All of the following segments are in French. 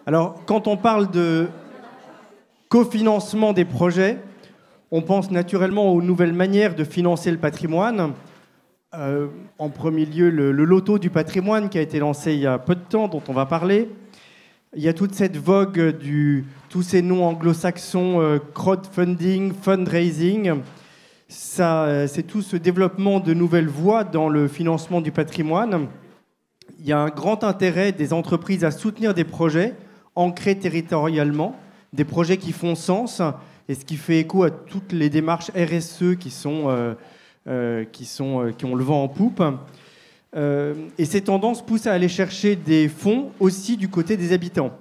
Alors, quand on parle de cofinancement des projets, on pense naturellement aux nouvelles manières de financer le patrimoine. En premier lieu, le loto du patrimoine qui a été lancé il y a peu de temps, dont on va parler. Il y a toute cette vogue tous ces noms anglo-saxons, crowdfunding, fundraising. C'est tout ce développement de nouvelles voies dans le financement du patrimoine. Il y a un grand intérêt des entreprises à soutenir des projets ancrés territorialement, des projets qui font sens, et ce qui fait écho à toutes les démarches RSE qui ont le vent en poupe. Et ces tendances poussent à aller chercher des fonds aussi du côté des habitants.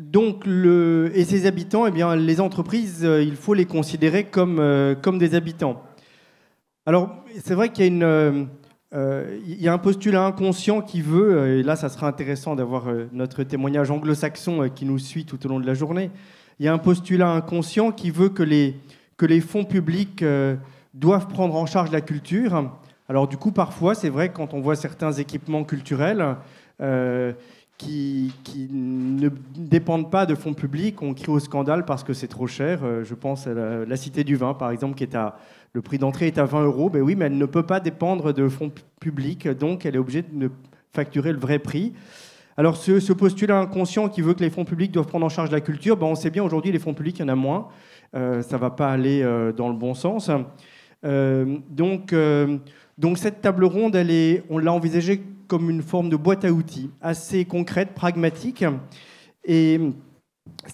Et ces habitants, eh bien, les entreprises, il faut les considérer comme des habitants. Alors, c'est vrai qu'il y a un postulat inconscient qui veut, et là, ça sera intéressant d'avoir notre témoignage anglo-saxon qui nous suit tout au long de la journée. Il y a un postulat inconscient qui veut que les fonds publics doivent prendre en charge la culture. Alors du coup, parfois, c'est vrai, quand on voit certains équipements culturels qui ne dépendent pas de fonds publics, on crie au scandale parce que c'est trop cher. Je pense à la Cité du Vin, par exemple, le prix d'entrée est à 20 €. Ben oui, mais elle ne peut pas dépendre de fonds publics, donc elle est obligée de facturer le vrai prix. Alors ce postulat inconscient qui veut que les fonds publics doivent prendre en charge la culture, ben on sait bien aujourd'hui, les fonds publics, il y en a moins. Ça ne va pas aller dans le bon sens. Donc cette table ronde, on l'a envisagée comme une forme de boîte à outils, assez concrète, pragmatique. Et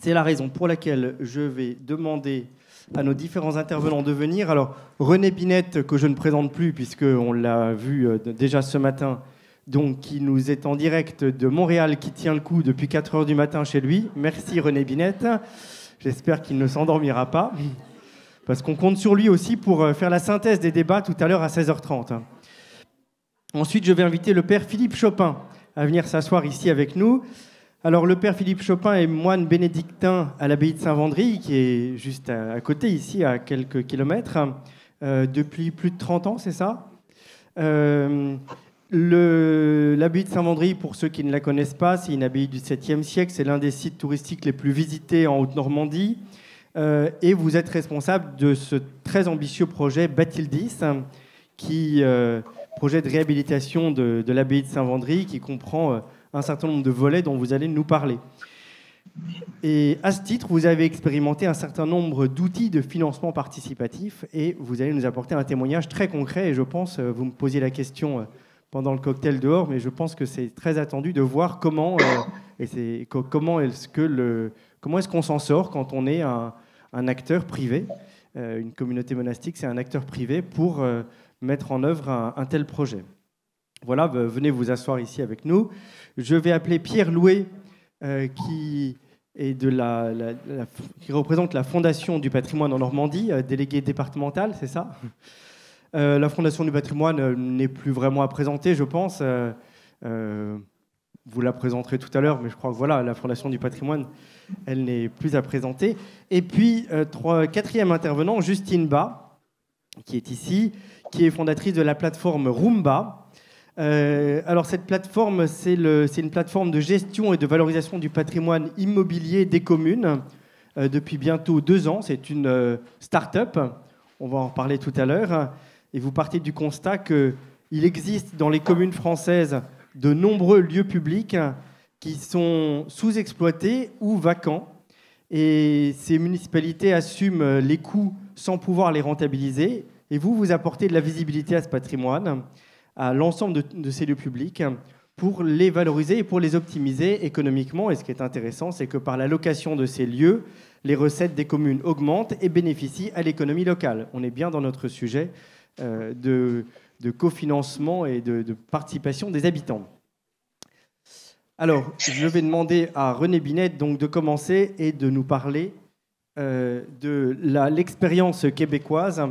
c'est la raison pour laquelle je vais demander à nos différents intervenants de venir. Alors René Binette, que je ne présente plus, puisqu'on l'a vu déjà ce matin, donc, qui nous est en direct de Montréal, qui tient le coup depuis 4 heures du matin chez lui. Merci René Binette. J'espère qu'il ne s'endormira pas, parce qu'on compte sur lui aussi pour faire la synthèse des débats tout à l'heure à 16h30. Ensuite, je vais inviter le père Philippe Chopin à venir s'asseoir ici avec nous. Alors, le père Philippe Chopin est moine bénédictin à l'abbaye de Saint-Vendry, qui est juste à côté, ici, à quelques kilomètres, depuis plus de 30 ans, c'est ça ? L'abbaye de Saint-Vendry, pour ceux qui ne la connaissent pas, c'est une abbaye du 7e siècle. C'est l'un des sites touristiques les plus visités en Haute-Normandie. Et vous êtes responsable de ce très ambitieux projet Bathildis, projet de réhabilitation de l'abbaye de Saint-Vendry, qui comprend un certain nombre de volets dont vous allez nous parler. Et à ce titre, vous avez expérimenté un certain nombre d'outils de financement participatif et vous allez nous apporter un témoignage très concret. Et je pense, vous me posiez la question pendant le cocktail dehors, mais je pense que c'est très attendu de voir comment est-ce qu'on s'en sort quand on est un acteur privé. Une communauté monastique, c'est un acteur privé pour mettre en œuvre un tel projet. Voilà, venez vous asseoir ici avec nous. Je vais appeler Pierre Louet, qui représente la Fondation du patrimoine en Normandie, délégué départemental, c'est ça ? La Fondation du patrimoine n'est plus vraiment à présenter, je pense. Vous la présenterez tout à l'heure, mais je crois que voilà, la Fondation du patrimoine, elle n'est plus à présenter. Et puis, quatrième intervenant, Justine Bas, qui est ici, qui est fondatrice de la plateforme Roomba. Alors, cette plateforme, c'est une plateforme de gestion et de valorisation du patrimoine immobilier des communes depuis bientôt 2 ans. C'est une start-up, on va en reparler tout à l'heure. Et vous partez du constat qu'il existe dans les communes françaises de nombreux lieux publics qui sont sous-exploités ou vacants. Et ces municipalités assument les coûts sans pouvoir les rentabiliser. Et vous apportez de la visibilité à ce patrimoine, à l'ensemble de ces lieux publics, pour les valoriser et pour les optimiser économiquement. Et ce qui est intéressant, c'est que par la location de ces lieux, les recettes des communes augmentent et bénéficient à l'économie locale. On est bien dans notre sujet de cofinancement et de participation des habitants. Alors, je vais demander à René Binette donc, de commencer et de nous parler de l'expérience québécoise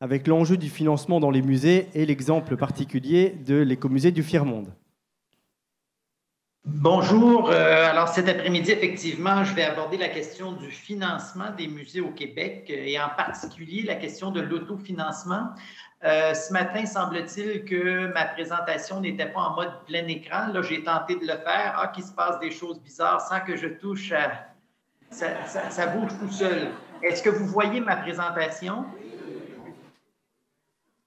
avec l'enjeu du financement dans les musées et l'exemple particulier de l'écomusée du Fier-Monde. Bonjour. Alors cet après-midi, effectivement, je vais aborder la question du financement des musées au Québec et en particulier la question de l'autofinancement. Ce matin, semble-t-il que ma présentation n'était pas en mode plein écran. Là, j'ai tenté de le faire. Ah, qu'il se passe des choses bizarres sans que je touche à... Ça bouge tout seul. Est-ce que vous voyez ma présentation?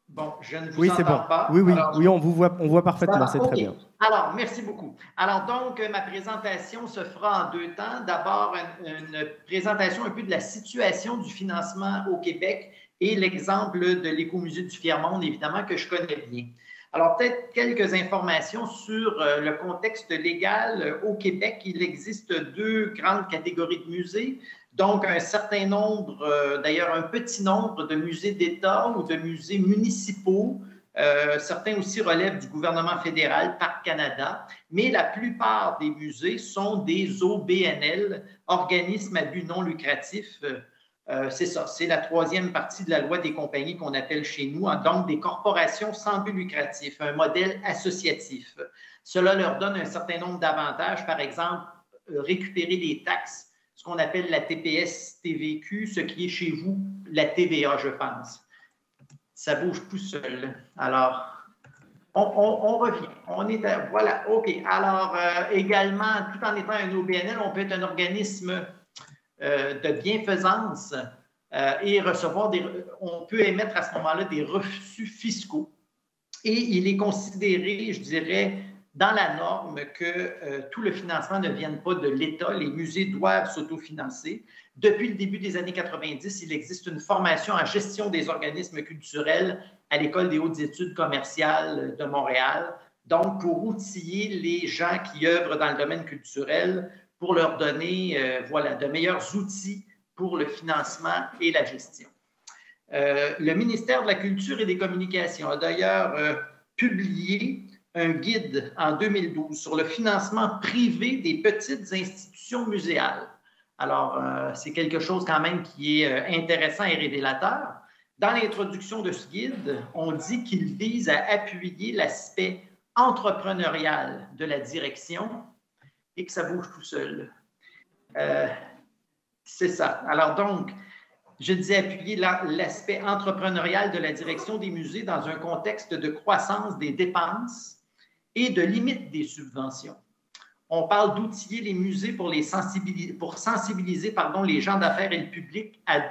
Bon, je ne vous Oui, c'est bon. entends pas. Oui, oui, Alors, oui, on voit parfaitement, c'est très bien. Alors, merci beaucoup. Alors, donc, ma présentation se fera en deux temps. D'abord, une présentation un peu de la situation du financement au Québec et l'exemple de l'Écomusée du Fier-Monde, évidemment, que je connais bien. Alors, peut-être quelques informations sur le contexte légal. Au Québec, il existe deux grandes catégories de musées. Donc, un certain nombre, d'ailleurs un petit nombre de musées d'État ou de musées municipaux. Certains aussi relèvent du gouvernement fédéral, Parc Canada, mais la plupart des musées sont des OBNL, organismes à but non lucratif. C'est ça, c'est la troisième partie de la loi des compagnies qu'on appelle chez nous, donc des corporations sans but lucratif, un modèle associatif. Cela leur donne un certain nombre d'avantages, par exemple, récupérer les taxes, ce qu'on appelle la TPS-TVQ, ce qui est chez vous la TVA, je pense. Ça bouge tout seul. Alors, on revient. On est à, voilà, OK. Alors, également, tout en étant un OBNL, on peut être un organisme de bienfaisance et recevoir on peut émettre à ce moment-là des reçus fiscaux. Et il est considéré, je dirais, dans la norme que tout le financement ne vienne pas de l'État. Les musées doivent s'autofinancer. Depuis le début des années 90, il existe une formation en gestion des organismes culturels à l'École des hautes études commerciales de Montréal, donc pour outiller les gens qui œuvrent dans le domaine culturel pour leur donner voilà, de meilleurs outils pour le financement et la gestion. Le ministère de la Culture et des Communications a d'ailleurs publié un guide en 2012 sur le financement privé des petites institutions muséales. Alors, c'est quelque chose quand même qui est intéressant et révélateur. Dans l'introduction de ce guide, on dit qu'il vise à appuyer l'aspect entrepreneurial de la direction et que ça bouge tout seul. C'est ça. Alors donc, je disais appuyer l'aspect entrepreneurial de la direction des musées dans un contexte de croissance des dépenses et de limite des subventions. On parle d'outiller les musées pour sensibiliser les gens d'affaires et le public à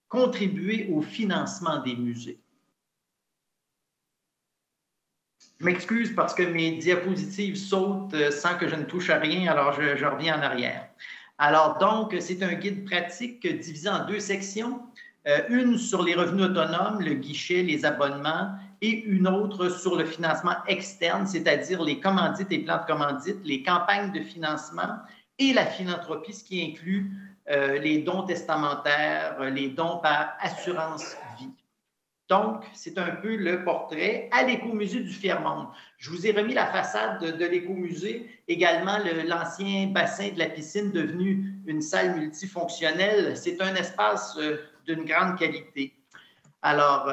contribuer au financement des musées. Je m'excuse parce que mes diapositives sautent sans que je ne touche à rien, alors je reviens en arrière. Alors donc, c'est un guide pratique divisé en deux sections. Une sur les revenus autonomes, le guichet, les abonnements, et une autre sur le financement externe, c'est-à-dire les commandites et plans de commandite, les campagnes de financement et la philanthropie, ce qui inclut les dons testamentaires, les dons par assurance vie. Donc, c'est un peu le portrait à l'Écomusée du Fier-Monde. Je vous ai remis la façade de l'Écomusée, également l'ancien bassin de la piscine devenu une salle multifonctionnelle. C'est un espace d'une grande qualité. Alors,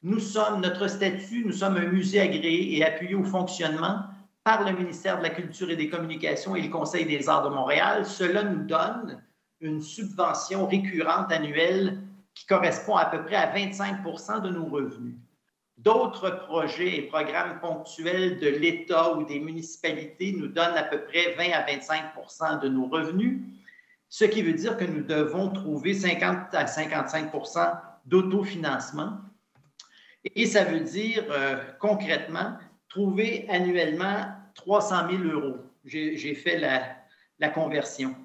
notre statut, nous sommes un musée agréé et appuyé au fonctionnement par le ministère de la Culture et des Communications et le Conseil des arts de Montréal. Cela nous donne une subvention récurrente annuelle qui correspond à peu près à 25 % de nos revenus. D'autres projets et programmes ponctuels de l'État ou des municipalités nous donnent à peu près 20 à 25 % de nos revenus, ce qui veut dire que nous devons trouver 50 à 55 % d'autofinancement. Et ça veut dire concrètement trouver annuellement 300 000 €. J'ai fait la conversion.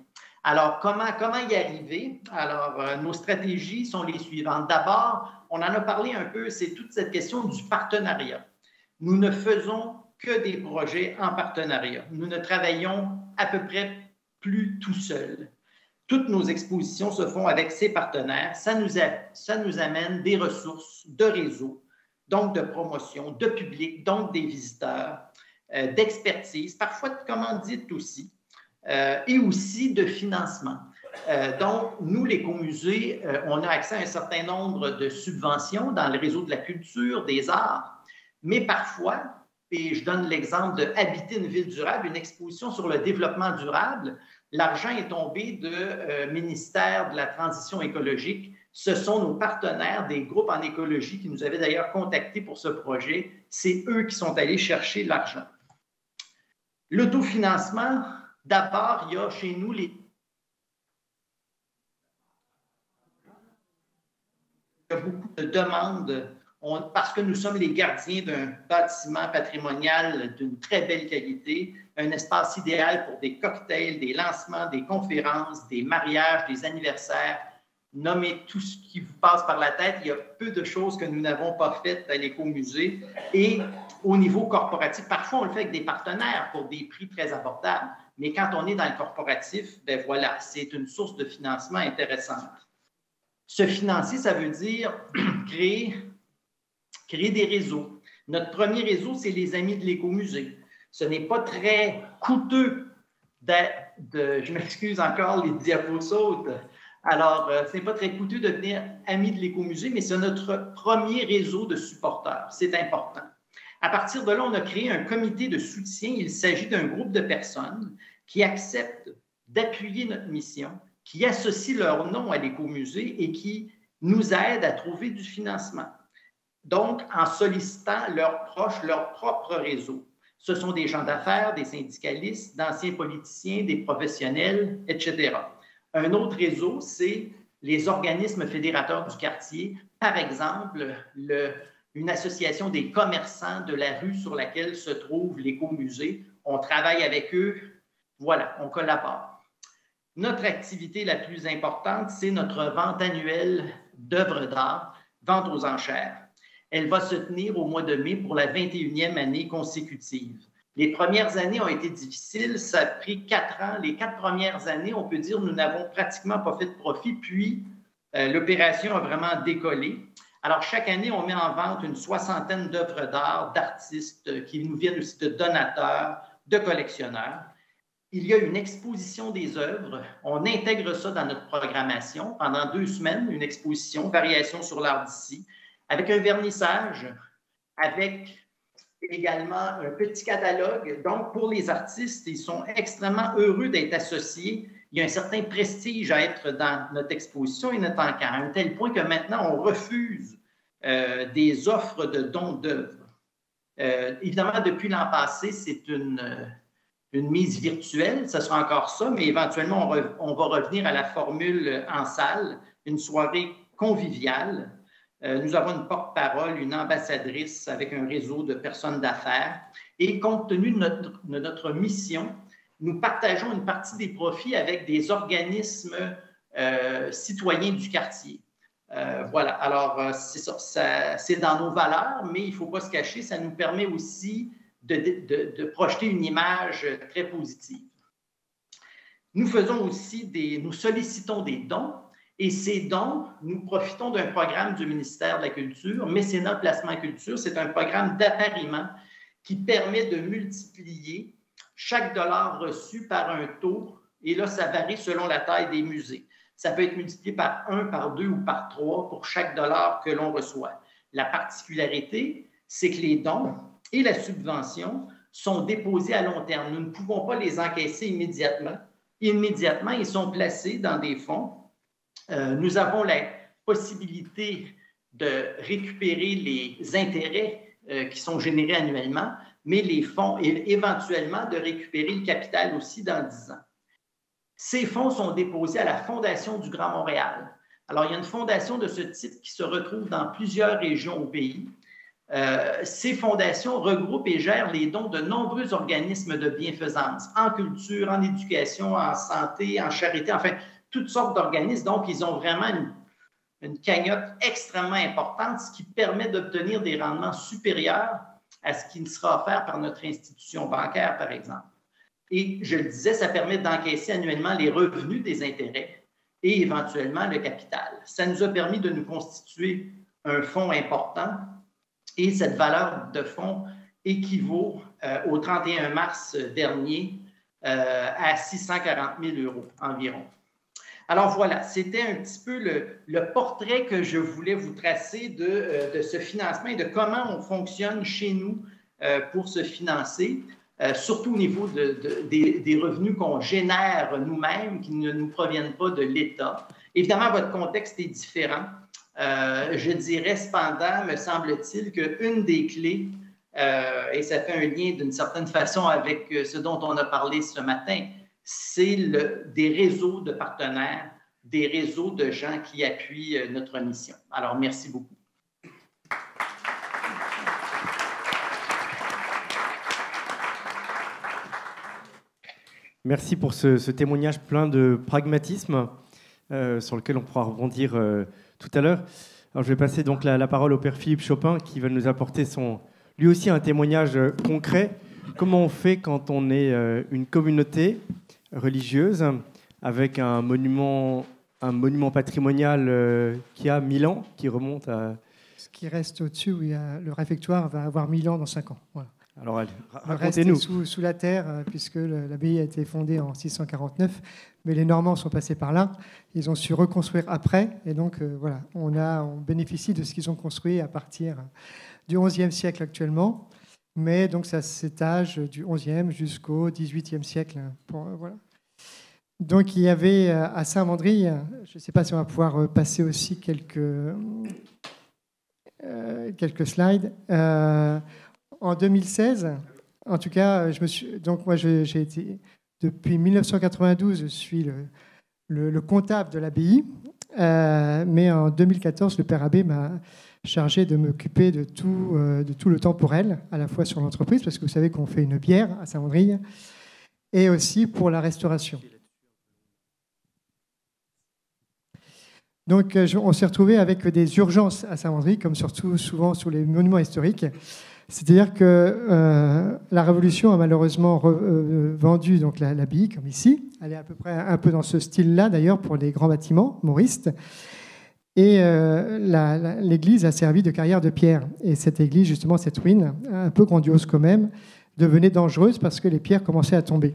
Alors, comment y arriver? Alors, nos stratégies sont les suivantes. D'abord, on en a parlé un peu, c'est toute cette question du partenariat. Nous ne faisons que des projets en partenariat. Nous ne travaillons à peu près plus tout seuls. Toutes nos expositions se font avec ces partenaires. Ça nous amène des ressources de réseau, donc de promotion, de public, donc des visiteurs, d'expertise, parfois de commandite aussi, et aussi de financement. Donc, nous, l'Écomusée, on a accès à un certain nombre de subventions dans le réseau de la culture, des arts, mais parfois, et je donne l'exemple de Habiter une ville durable, une exposition sur le développement durable. L'argent est tombé du ministère de la Transition écologique. Ce sont nos partenaires des groupes en écologie qui nous avaient d'ailleurs contactés pour ce projet. C'est eux qui sont allés chercher l'argent. L'autofinancement, d'abord, il y a chez nous il y a beaucoup de demandes parce que nous sommes les gardiens d'un bâtiment patrimonial d'une très belle qualité, un espace idéal pour des cocktails, des lancements, des conférences, des mariages, des anniversaires. Nommez tout ce qui vous passe par la tête. Il y a peu de choses que nous n'avons pas faites à l'écomusée. Et au niveau corporatif, parfois on le fait avec des partenaires pour des prix très abordables. Mais quand on est dans le corporatif, ben voilà, c'est une source de financement intéressante. Se financer, ça veut dire créer des réseaux. Notre premier réseau, c'est les Amis de l'écomusée. Ce n'est pas très coûteux je m'excuse encore, les diapos sautent. Alors, ce n'est pas très coûteux de devenir Amis de l'écomusée, mais c'est notre premier réseau de supporters. C'est important. À partir de là, on a créé un comité de soutien. Il s'agit d'un groupe de personnes qui acceptent d'appuyer notre mission, qui associent leur nom à l'écomusée et qui nous aident à trouver du financement. Donc, en sollicitant leurs proches, leur propre réseau. Ce sont des gens d'affaires, des syndicalistes, d'anciens politiciens, des professionnels, etc. Un autre réseau, c'est les organismes fédérateurs du quartier. Par exemple, une association des commerçants de la rue sur laquelle se trouve l'écomusée. On travaille avec eux. Voilà, on collabore. Notre activité la plus importante, c'est notre vente annuelle d'œuvres d'art, vente aux enchères. Elle va se tenir au mois de mai pour la 21e année consécutive. Les premières années ont été difficiles, ça a pris 4 ans. Les 4 premières années, on peut dire, nous n'avons pratiquement pas fait de profit, puis l'opération a vraiment décollé. Alors, chaque année, on met en vente une 60aine d'œuvres d'art, d'artistes qui nous viennent aussi de donateurs, de collectionneurs. Il y a une exposition des œuvres. On intègre ça dans notre programmation pendant 2 semaines, une exposition, Variations sur l'art d'ici, avec un vernissage, avec également un petit catalogue. Donc, pour les artistes, ils sont extrêmement heureux d'être associés. Il y a un certain prestige à être dans notre exposition et notre encart, à un tel point que maintenant, on refuse des offres de dons d'œuvres. Évidemment, depuis l'an passé, c'est une mise virtuelle, ce sera encore ça, mais éventuellement, on va revenir à la formule en salle, une soirée conviviale. Nous avons une porte-parole, une ambassadrice avec un réseau de personnes d'affaires. Et compte tenu de notre mission, nous partageons une partie des profits avec des organismes citoyens du quartier. Voilà, alors c'est ça, c'est dans nos valeurs, mais il ne faut pas se cacher, ça nous permet aussi de projeter une image très positive. Nous faisons aussi nous sollicitons des dons. Et ces dons, nous profitons d'un programme du ministère de la Culture, Mécénat Placement Culture. C'est un programme d'appariement qui permet de multiplier chaque dollar reçu par un taux. Et là, ça varie selon la taille des musées. Ça peut être multiplié par 1, par 2 ou par 3 pour chaque dollar que l'on reçoit. La particularité, c'est que les dons et la subvention sont déposés à long terme. Nous ne pouvons pas les encaisser immédiatement. Immédiatement, ils sont placés dans des fonds. Nous avons la possibilité de récupérer les intérêts qui sont générés annuellement, mais les fonds et éventuellement de récupérer le capital aussi dans 10 ans. Ces fonds sont déposés à la Fondation du Grand Montréal. Alors, il y a une fondation de ce type qui se retrouve dans plusieurs régions au pays. Ces fondations regroupent et gèrent les dons de nombreux organismes de bienfaisance, en culture, en éducation, en santé, en charité, enfin, toutes sortes d'organismes. Donc, ils ont vraiment une cagnotte extrêmement importante, ce qui permet d'obtenir des rendements supérieurs à ce qui sera offert par notre institution bancaire, par exemple. Et je le disais, ça permet d'encaisser annuellement les revenus des intérêts et éventuellement le capital. Ça nous a permis de nous constituer un fonds important et cette valeur de fonds équivaut au 31 mars dernier à 640 000 € environ. Alors voilà, c'était un petit peu le portrait que je voulais vous tracer de ce financement et de comment on fonctionne chez nous pour se financer, surtout au niveau des revenus qu'on génère nous-mêmes, qui ne nous proviennent pas de l'État. Évidemment, votre contexte est différent. Je dirais cependant, me semble-t-il, qu'une des clés, et ça fait un lien d'une certaine façon avec ce dont on a parlé ce matin, c'est des réseaux de partenaires, des réseaux de gens qui appuient notre mission. Alors, merci beaucoup. Merci pour ce témoignage plein de pragmatisme sur lequel on pourra rebondir tout à l'heure. Alors, je vais passer donc la parole au père Philippe Chopin qui va nous apporter lui aussi un témoignage concret. Comment on fait quand on est une communauté religieuse avec un monument patrimonial qui a 1000 ans, qui remonte à... Ce qui reste au-dessus, où le réfectoire va avoir 1000 ans dans 5 ans. Voilà. Alors, allez, racontez-nous. Le reste est sous la terre, puisque l'abbaye a été fondée en 649, mais les Normands sont passés par là. Ils ont su reconstruire après, et donc voilà, on bénéficie de ce qu'ils ont construit à partir du XIe siècle actuellement, mais donc ça s'étage du XIe jusqu'au XVIIIe siècle. Voilà. Donc il y avait à Saint-Mandry, je ne sais pas si on va pouvoir passer aussi quelques slides. En 2016, en tout cas, j'ai été depuis 1992, je suis le comptable de l'abbaye, mais en 2014, le père abbé m'a chargé de m'occuper de tout le temporel, à la fois sur l'entreprise, parce que vous savez qu'on fait une bière à Saint-Mandry, et aussi pour la restauration. Donc, on s'est retrouvé avec des urgences à Saint-Mandry, comme surtout souvent sur les monuments historiques. C'est-à-dire que la Révolution a malheureusement vendu donc l'abbaye, comme ici. Elle est à peu près un peu dans ce style-là, d'ailleurs, pour les grands bâtiments mauristes. Et l'église a servi de carrière de pierre. Et cette église, justement, cette ruine, un peu grandiose quand même, devenait dangereuse parce que les pierres commençaient à tomber.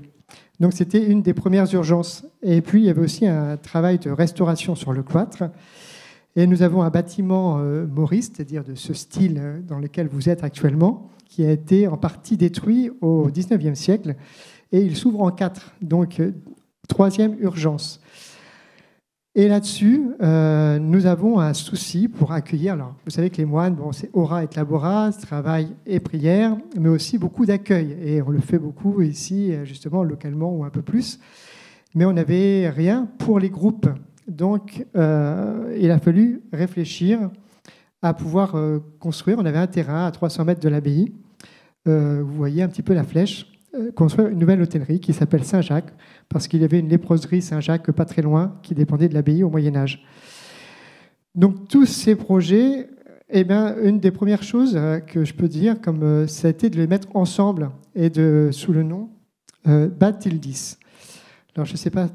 Donc c'était une des premières urgences. Et puis il y avait aussi un travail de restauration sur le cloître. Et nous avons un bâtiment mauriste, c'est-à-dire de ce style dans lequel vous êtes actuellement, qui a été en partie détruit au XIXe siècle. Et il s'ouvre en 4, donc troisième urgence. Et là-dessus, nous avons un souci pour accueillir. Alors, vous savez que les moines, c'est ora et labora, travail et prière, mais aussi beaucoup d'accueil. Et on le fait beaucoup ici, justement, localement ou un peu plus. Mais on n'avait rien pour les groupes. Donc, il a fallu réfléchir à pouvoir construire. On avait un terrain à 300 mètres de l'abbaye. Vous voyez un petit peu la flèche. Construire une nouvelle hôtellerie qui s'appelle Saint-Jacques, parce qu'il y avait une léproserie Saint-Jacques pas très loin qui dépendait de l'abbaye au Moyen-Âge. Donc tous ces projets, une des premières choses que je peux dire, ça a été de les mettre ensemble et sous le nom Bathildis. Alors je ne sais pas.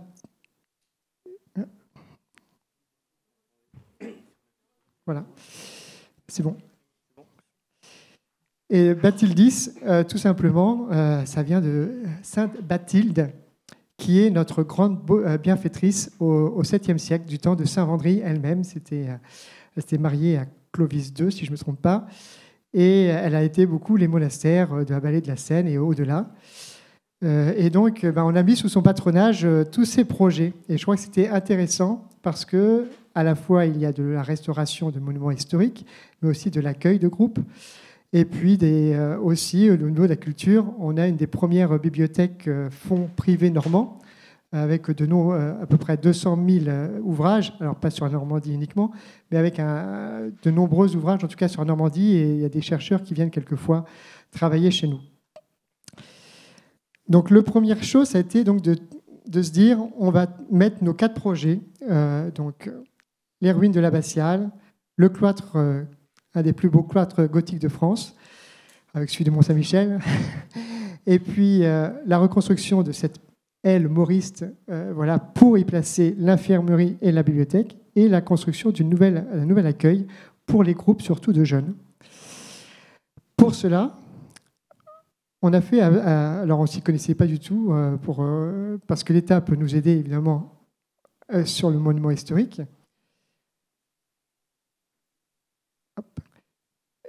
Voilà, c'est bon. Et Bathildis, tout simplement, ça vient de Sainte Bathilde, qui est notre grande bienfaitrice au 7e siècle, du temps de Saint-Vendry elle-même. Elle s'était mariée à Clovis II, si je ne me trompe pas. Et elle a été beaucoup les monastères de la vallée de la Seine et au-delà. Et donc, on a mis sous son patronage tous ces projets. Et je crois que c'était intéressant parce que, à la fois, il y a de la restauration de monuments historiques, mais aussi de l'accueil de groupes. Et puis aussi, au niveau de la culture, on a une des premières bibliothèques fonds privés normands, avec à peu près 200 000 ouvrages, alors pas sur la Normandie uniquement, mais avec de nombreux ouvrages, en tout cas sur la Normandie, et il y a des chercheurs qui viennent quelquefois travailler chez nous. Donc, la première chose, ça a été donc de se dire, on va mettre nos 4 projets, donc les ruines de l'abbatiale, le cloître, un des plus beaux cloîtres gothiques de France, avec celui de Mont-Saint-Michel, et puis la reconstruction de cette aile mauriste, pour y placer l'infirmerie et la bibliothèque, et la construction d'un nouvel accueil pour les groupes, surtout de jeunes. Pour cela, on a fait, alors on ne s'y connaissait pas du tout, parce que l'État peut nous aider évidemment sur le monument historique.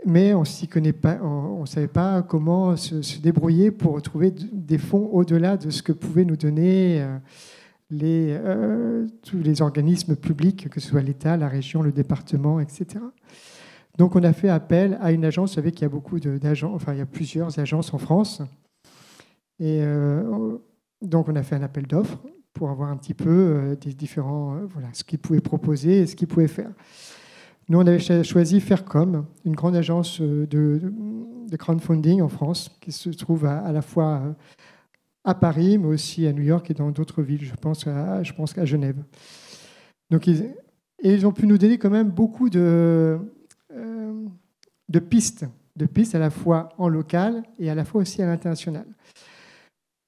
mais on s'y connaît pas, on savait pas comment se débrouiller pour trouver des fonds au-delà de ce que pouvaient nous donner tous les organismes publics, que ce soit l'État, la région, le département, etc. Donc on a fait appel à une agence. Vous savez qu'il y a beaucoup d'agences, enfin il y a plusieurs agences en France. Et donc on a fait un appel d'offres pour avoir un petit peu des différents, voilà, ce qu'ils pouvaient proposer et ce qu'ils pouvaient faire. Nous, on avait choisi Faircom, une grande agence de crowdfunding en France, qui se trouve à la fois à Paris, mais aussi à New York et dans d'autres villes, je pense qu'à Genève. Donc, ils ont pu nous donner quand même beaucoup de pistes à la fois en local et à la fois aussi à l'international.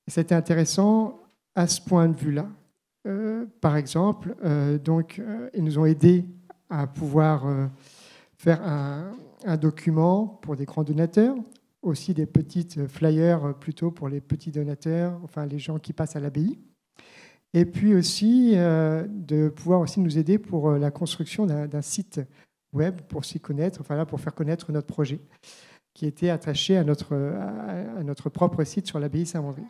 C'était intéressant à ce point de vue-là. Par exemple, ils nous ont aidés à pouvoir faire un document pour des grands donateurs, aussi des petites flyers plutôt pour les petits donateurs, enfin les gens qui passent à l'abbaye. Et puis aussi de pouvoir aussi nous aider pour la construction d'un site web pour s'y connaître, enfin là pour faire connaître notre projet, qui était attaché à notre propre site sur l'abbaye Saint-Mandry.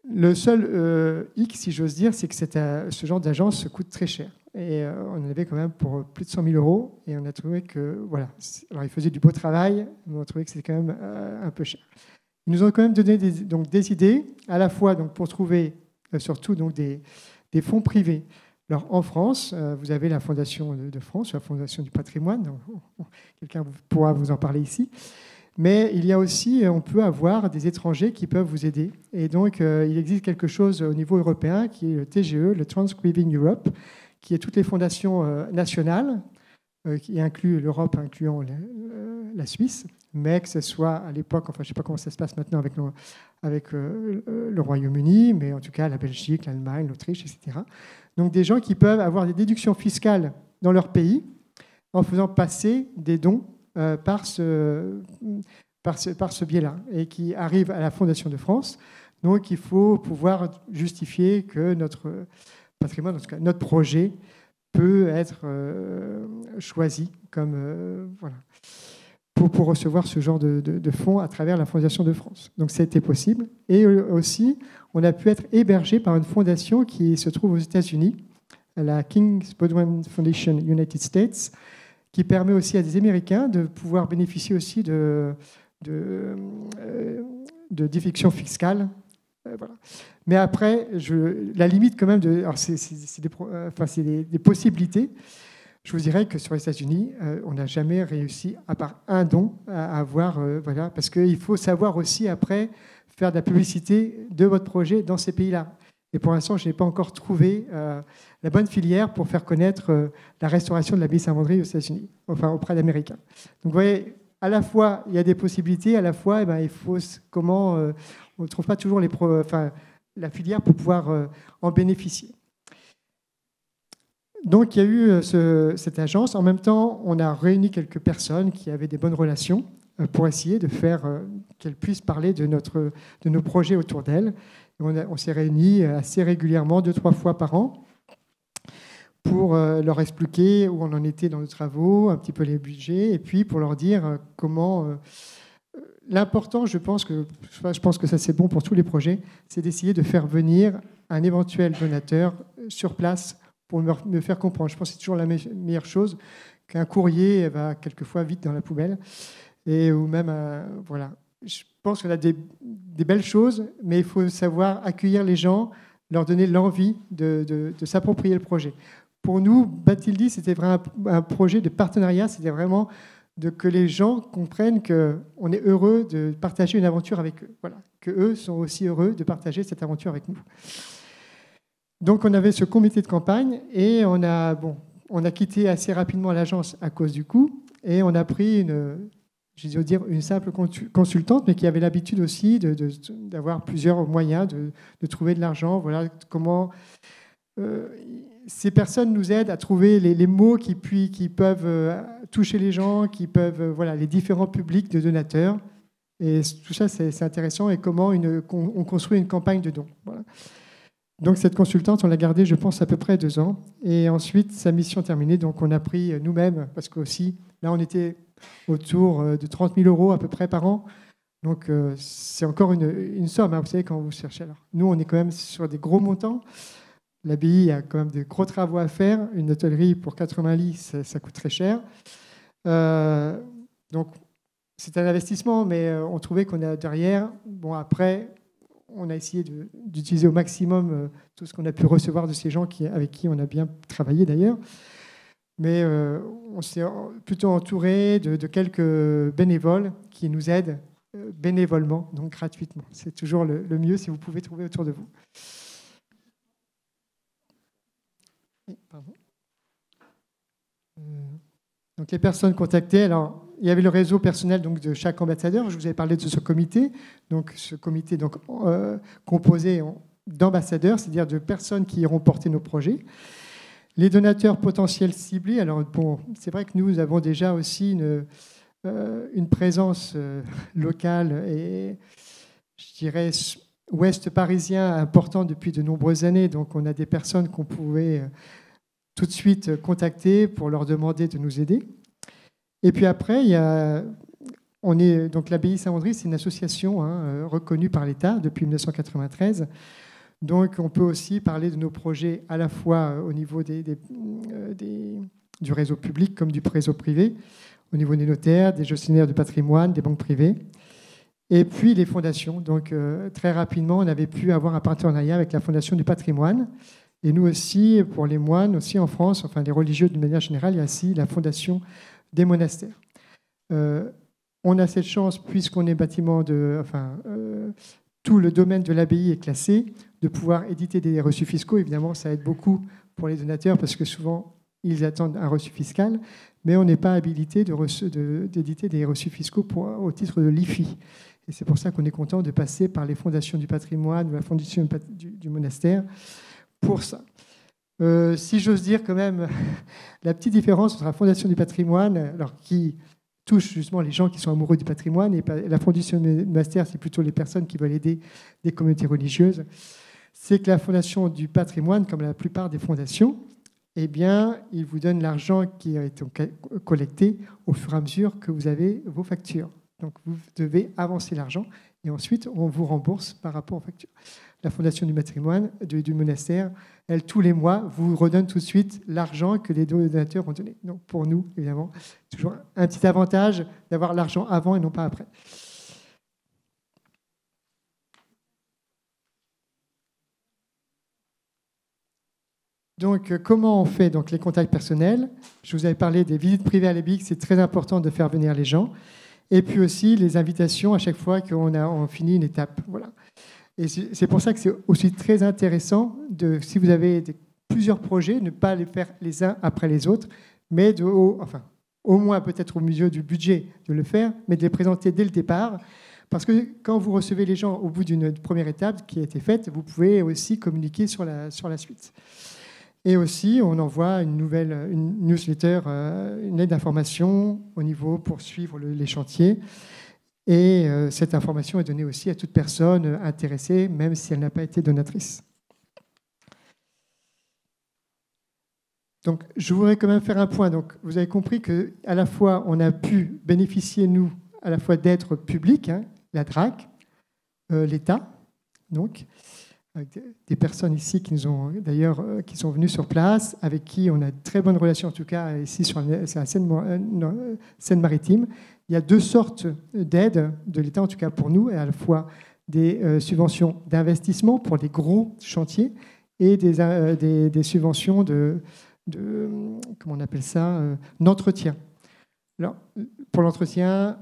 Le seul hic, si j'ose dire, c'est que ce genre d'agence coûte très cher. Et on en avait quand même pour plus de 100 000 €. Et on a trouvé que, voilà, alors ils faisaient du beau travail, mais on a trouvé que c'était quand même un peu cher. Ils nous ont quand même donné des idées, à la fois donc, pour trouver surtout donc, des fonds privés. Alors en France, vous avez la Fondation de France, la Fondation du patrimoine. Quelqu'un pourra vous en parler ici. Mais il y a aussi, on peut avoir des étrangers qui peuvent vous aider. Et donc, il existe quelque chose au niveau européen qui est le TGE, le Transcribing Europe, qui est toutes les fondations nationales, qui inclut l'Europe, incluant la Suisse, mais que ce soit à l'époque, enfin je ne sais pas comment ça se passe maintenant avec le Royaume-Uni, mais en tout cas la Belgique, l'Allemagne, l'Autriche, etc. Donc des gens qui peuvent avoir des déductions fiscales dans leur pays en faisant passer des dons par ce biais-là, et qui arrivent à la Fondation de France. Donc il faut pouvoir justifier que notre patrimoine, en tout cas notre projet, peut être choisi comme voilà, pour recevoir ce genre de fonds à travers la Fondation de France. Donc ça a été possible. Et aussi, on a pu être hébergé par une fondation qui se trouve aux États-Unis, la King's Baldwin Foundation United States, qui permet aussi à des Américains de pouvoir bénéficier aussi de déductions fiscales. Voilà. Mais après, la limite quand même, c'est des possibilités. Je vous dirais que sur les États-Unis, on n'a jamais réussi, à part un don, à avoir, voilà, parce qu'il faut savoir aussi après faire de la publicité de votre projet dans ces pays-là. Et pour l'instant, je n'ai pas encore trouvé la bonne filière pour faire connaître la restauration de l'abbaye Saint-Mandry aux États-Unis, enfin auprès d'Américains. Donc vous voyez, à la fois, il y a des possibilités, à la fois, il faut comment on ne trouve pas toujours la filière pour pouvoir en bénéficier. Donc il y a eu cette agence. En même temps, on a réuni quelques personnes qui avaient des bonnes relations pour essayer de faire qu'elles puissent parler de nos projets autour d'elles. On s'est réunis assez régulièrement, 2-3 fois par an, pour leur expliquer où on en était dans nos travaux, un petit peu les budgets, et puis pour leur dire comment... L'important, je pense que ça c'est bon pour tous les projets, c'est d'essayer de faire venir un éventuel donateur sur place pour me faire comprendre. Je pense que c'est toujours la meilleure chose, qu'un courrier va quelquefois vite dans la poubelle, ou même, voilà. Je pense qu'on a des belles choses, mais il faut savoir accueillir les gens, leur donner l'envie de s'approprier le projet. Pour nous, Bathilde, c'était vraiment un projet de partenariat, c'était vraiment que les gens comprennent qu'on est heureux de partager une aventure avec eux. Voilà, qu'eux sont aussi heureux de partager cette aventure avec nous. Donc on avait ce comité de campagne et on a quitté assez rapidement l'agence à cause du coût, et on a pris une simple consultante, mais qui avait l'habitude aussi d'avoir plusieurs moyens de trouver de l'argent. Voilà comment ces personnes nous aident à trouver les mots qui peuvent toucher les gens, qui peuvent, voilà, les différents publics de donateurs. Et tout ça, c'est intéressant. Et comment on construit une campagne de dons. Voilà. Donc cette consultante, on l'a gardée, je pense, à peu près 2 ans. Et ensuite, sa mission terminée, donc on a pris nous-mêmes, parce qu'aussi, là, on était autour de 30 000 € à peu près par an. Donc c'est encore une somme, hein, vous savez, quand vous cherchez. Alors, nous, on est quand même sur des gros montants. L'abbaye a quand même de gros travaux à faire. Une hôtellerie pour 80 lits, ça coûte très cher. Donc c'est un investissement, mais on trouvait qu'on a derrière. Bon, après, on a essayé d'utiliser au maximum tout ce qu'on a pu recevoir de ces gens avec qui on a bien travaillé d'ailleurs. Mais on s'est plutôt entouré de quelques bénévoles qui nous aident bénévolement, donc gratuitement. C'est toujours le mieux si vous pouvez trouver autour de vous. Pardon. Donc les personnes contactées, alors il y avait le réseau personnel donc, de chaque ambassadeur. Je vous avais parlé de ce comité. Donc ce comité donc, composé d'ambassadeurs, c'est-à-dire de personnes qui iront porter nos projets. Les donateurs potentiels ciblés, alors bon, c'est vrai que nous avons déjà aussi une présence locale et je dirais ouest parisien importante depuis de nombreuses années. Donc on a des personnes qu'on pouvait tout de suite contacter pour leur demander de nous aider. Et puis après, donc l'Abbaye Saint-Mandry, c'est une association reconnue par l'État depuis 1993. Donc on peut aussi parler de nos projets à la fois au niveau du réseau public comme du réseau privé, au niveau des notaires, des gestionnaires du patrimoine, des banques privées. Et puis les fondations. Donc très rapidement, on avait pu avoir un partenariat avec la Fondation du patrimoine. Et nous aussi, pour les moines, aussi en France, enfin les religieux d'une manière générale, il y a aussi la Fondation des monastères. On a cette chance, puisqu'on est bâtiment tout le domaine de l'abbaye est classé, de pouvoir éditer des reçus fiscaux. Évidemment, ça aide beaucoup pour les donateurs parce que souvent, ils attendent un reçu fiscal, mais on n'est pas habilité d'éditer des reçus fiscaux au titre de l'IFI. Et c'est pour ça qu'on est content de passer par les fondations du patrimoine ou la fondation du monastère pour ça. Si j'ose dire quand même, la petite différence entre la Fondation du patrimoine, alors qui touche justement les gens qui sont amoureux du patrimoine, et la Fondation du monastère, c'est plutôt les personnes qui veulent aider des communautés religieuses, c'est que la Fondation du patrimoine, comme la plupart des fondations, eh bien, il vous donne l'argent qui a été collecté au fur et à mesure que vous avez vos factures. Donc, vous devez avancer l'argent et ensuite, on vous rembourse par rapport aux factures. La Fondation du patrimoine, du monastère, elle, tous les mois, vous redonne tout de suite l'argent que les donateurs ont donné. Donc, pour nous, évidemment, toujours un petit avantage d'avoir l'argent avant et non pas après. Donc, comment on fait donc, les contacts personnels? Je vous avais parlé des visites privées à l'abbaye, c'est très important de faire venir les gens. Et puis aussi les invitations à chaque fois qu'on finit une étape. Voilà. Et c'est pour ça que c'est aussi très intéressant, si vous avez plusieurs projets, ne pas les faire les uns après les autres, mais au moins peut-être au milieu du budget de le faire, mais de les présenter dès le départ. Parce que quand vous recevez les gens au bout d'une première étape qui a été faite, vous pouvez aussi communiquer sur la suite. Et aussi, on envoie une newsletter, une lettre d'information au niveau pour suivre les chantiers. Et cette information est donnée aussi à toute personne intéressée, même si elle n'a pas été donatrice. Donc, je voudrais quand même faire un point. Donc, vous avez compris qu'à la fois, on a pu bénéficier, nous, à la fois d'aides publiques, la DRAC, l'État, donc, avec des personnes ici qui sont venues sur place, avec qui on a de très bonnes relations, en tout cas ici sur la Seine-Maritime. Il y a 2 sortes d'aides de l'État, en tout cas pour nous, à la fois des subventions d'investissement pour les gros chantiers et des subventions comment on appelle ça, d'entretien. Alors, pour l'entretien,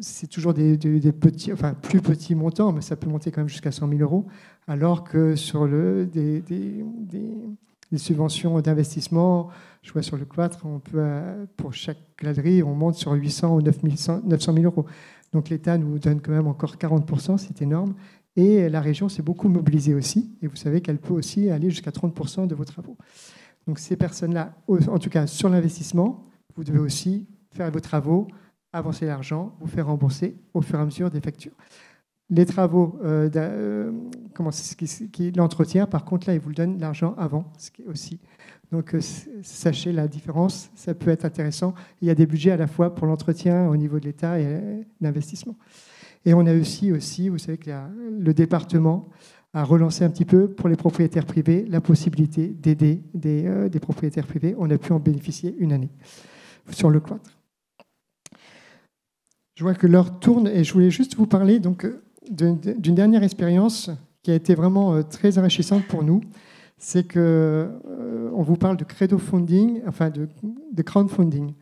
c'est toujours des petits, plus petits montants, mais ça peut monter quand même jusqu'à 100 000 €, alors que sur des subventions d'investissement, je vois sur le cloître, on peut, pour chaque galerie, on monte sur 800 ou 900 000 €. Donc l'État nous donne quand même encore 40%, c'est énorme. Et la région s'est beaucoup mobilisée aussi. Et vous savez qu'elle peut aussi aller jusqu'à 30% de vos travaux. Donc ces personnes-là, en tout cas sur l'investissement, vous devez aussi faire vos travaux, avancer l'argent, vous faire rembourser au fur et à mesure des factures. Les travaux l'entretien. Par contre, là, ils vous le donnent l'argent avant, ce qui est aussi. Donc, sachez la différence, ça peut être intéressant. Il y a des budgets à la fois pour l'entretien au niveau de l'État et l'investissement. Et on a aussi, vous savez que le département a relancé un petit peu pour les propriétaires privés la possibilité d'aider des propriétaires privés. On a pu en bénéficier une année sur le cloître. Je vois que l'heure tourne et je voulais juste vous parler donc, d'une dernière expérience qui a été vraiment très enrichissante pour nous. C'est qu'on vous parle de credo funding, enfin de crowdfunding.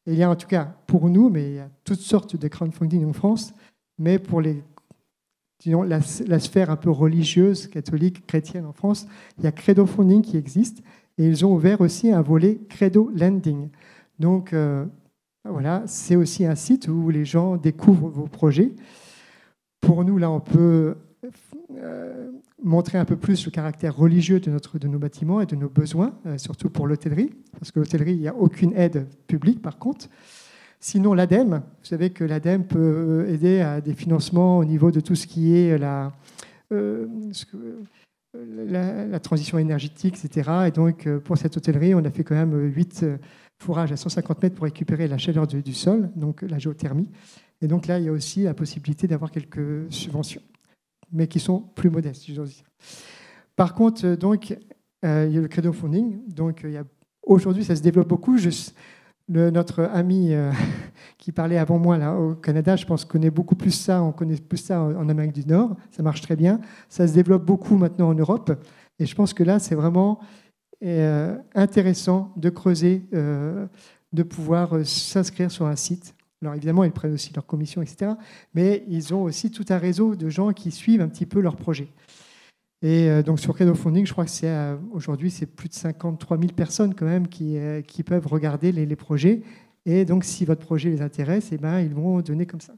Et il y a en tout cas pour nous, mais il y a toutes sortes de crowdfunding en France, mais pour la sphère un peu religieuse, catholique, chrétienne en France, il y a credo funding qui existe et ils ont ouvert aussi un volet credo lending. Donc voilà, c'est aussi un site où les gens découvrent vos projets. Pour nous, là, on peut montrer un peu plus le caractère religieux de nos bâtiments et de nos besoins, surtout pour l'hôtellerie, parce que l'hôtellerie, il n'y a aucune aide publique, par contre. Sinon, l'ADEME, vous savez que l'ADEME peut aider à des financements au niveau de tout ce qui est la transition énergétique, etc. Et donc, pour cette hôtellerie, on a fait quand même 8 fourrages à 150 mètres pour récupérer la chaleur du sol, donc la géothermie. Et donc là, il y a aussi la possibilité d'avoir quelques subventions, mais qui sont plus modestes, si j'ose dire. Par contre, donc, il y a le credo funding. Donc, aujourd'hui, ça se développe beaucoup. Notre ami qui parlait avant moi là, au Canada, je pense, connaît beaucoup plus ça. On connaît plus ça en Amérique du Nord. Ça marche très bien. Ça se développe beaucoup maintenant en Europe. Et je pense que là, c'est vraiment intéressant de creuser, de pouvoir s'inscrire sur un site. Alors évidemment, ils prennent aussi leur commission, etc. Mais ils ont aussi tout un réseau de gens qui suivent un petit peu leur projet. Et donc sur Credo Funding, je crois que aujourd'hui, c'est plus de 53 000 personnes quand même qui peuvent regarder les projets. Et donc, si votre projet les intéresse, eh ben, ils vont donner comme ça.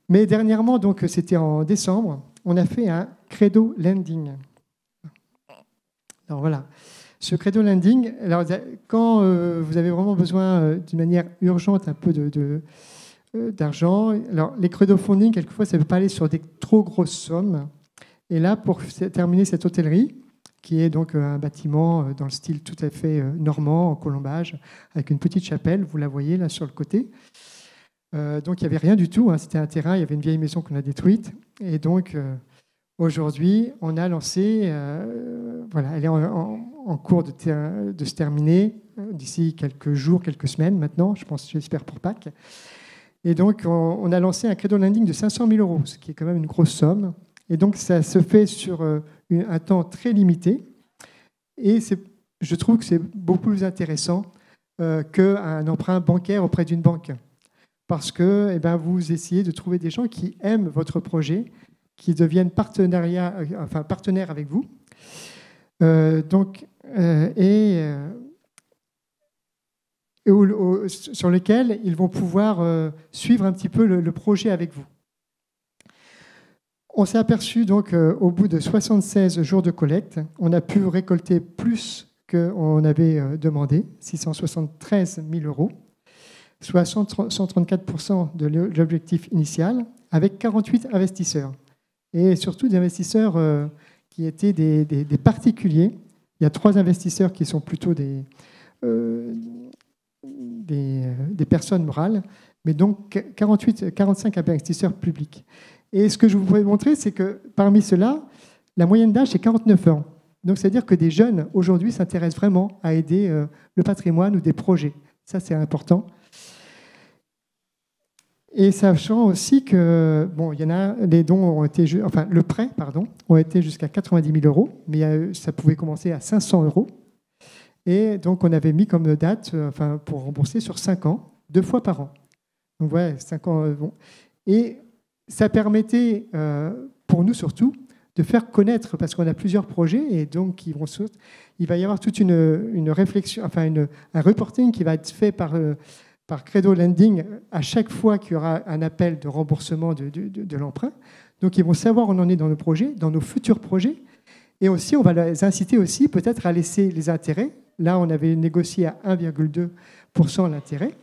Mais dernièrement, donc c'était en décembre, on a fait un Credo Lending. Alors voilà. Ce credo lending, alors, quand vous avez vraiment besoin d'une manière urgente un peu d'argent, alors les credo funding, quelquefois, ça ne peut pas aller sur des trop grosses sommes. Et là, pour terminer cette hôtellerie, qui est donc un bâtiment dans le style tout à fait normand, en colombage, avec une petite chapelle, vous la voyez là sur le côté. Donc il n'y avait rien du tout, hein, c'était un terrain, il y avait une vieille maison qu'on a détruite. Et donc aujourd'hui, on a lancé, voilà, elle est en cours de se terminer d'ici quelques jours, quelques semaines maintenant, j'espère pour Pâques. Et donc, on a lancé un credo lending de 500 000 €, ce qui est quand même une grosse somme. Et donc, ça se fait sur un temps très limité. Et je trouve que c'est beaucoup plus intéressant qu'un emprunt bancaire auprès d'une banque. Parce que eh ben, vous essayez de trouver des gens qui aiment votre projet, qui deviennent partenaires avec vous. Sur lesquels ils vont pouvoir suivre un petit peu le projet avec vous. On s'est aperçu donc au bout de 76 jours de collecte, on a pu récolter plus qu'on avait demandé, 673 000 €, soit 134% de l'objectif initial, avec 48 investisseurs. Et surtout des investisseurs qui étaient des particuliers. Il y a 3 investisseurs qui sont plutôt des personnes morales, mais donc 45 investisseurs publics. Et ce que je voudrais montrer, c'est que parmi ceux-là, la moyenne d'âge, c'est 49 ans. Donc, c'est-à-dire que des jeunes, aujourd'hui, s'intéressent vraiment à aider le patrimoine ou des projets. Ça, c'est important. Et sachant aussi que, bon, il y en a, les dons ont été, enfin, le prêt, pardon, ont été jusqu'à 90 000 €, mais ça pouvait commencer à 500 €. Et donc, on avait mis comme date, pour rembourser sur 5 ans, 2 fois par an. Donc, ouais, 5 ans. Bon. Et ça permettait, pour nous surtout, de faire connaître, parce qu'on a plusieurs projets, et donc il va y avoir toute une réflexion, un reporting qui va être fait par Credo Lending à chaque fois qu'il y aura un appel de remboursement de l'emprunt. Donc ils vont savoir où on en est dans nos projets, dans nos futurs projets, et aussi on va les inciter aussi peut-être à laisser les intérêts. Là, on avait négocié à 1,2% l'intérêt,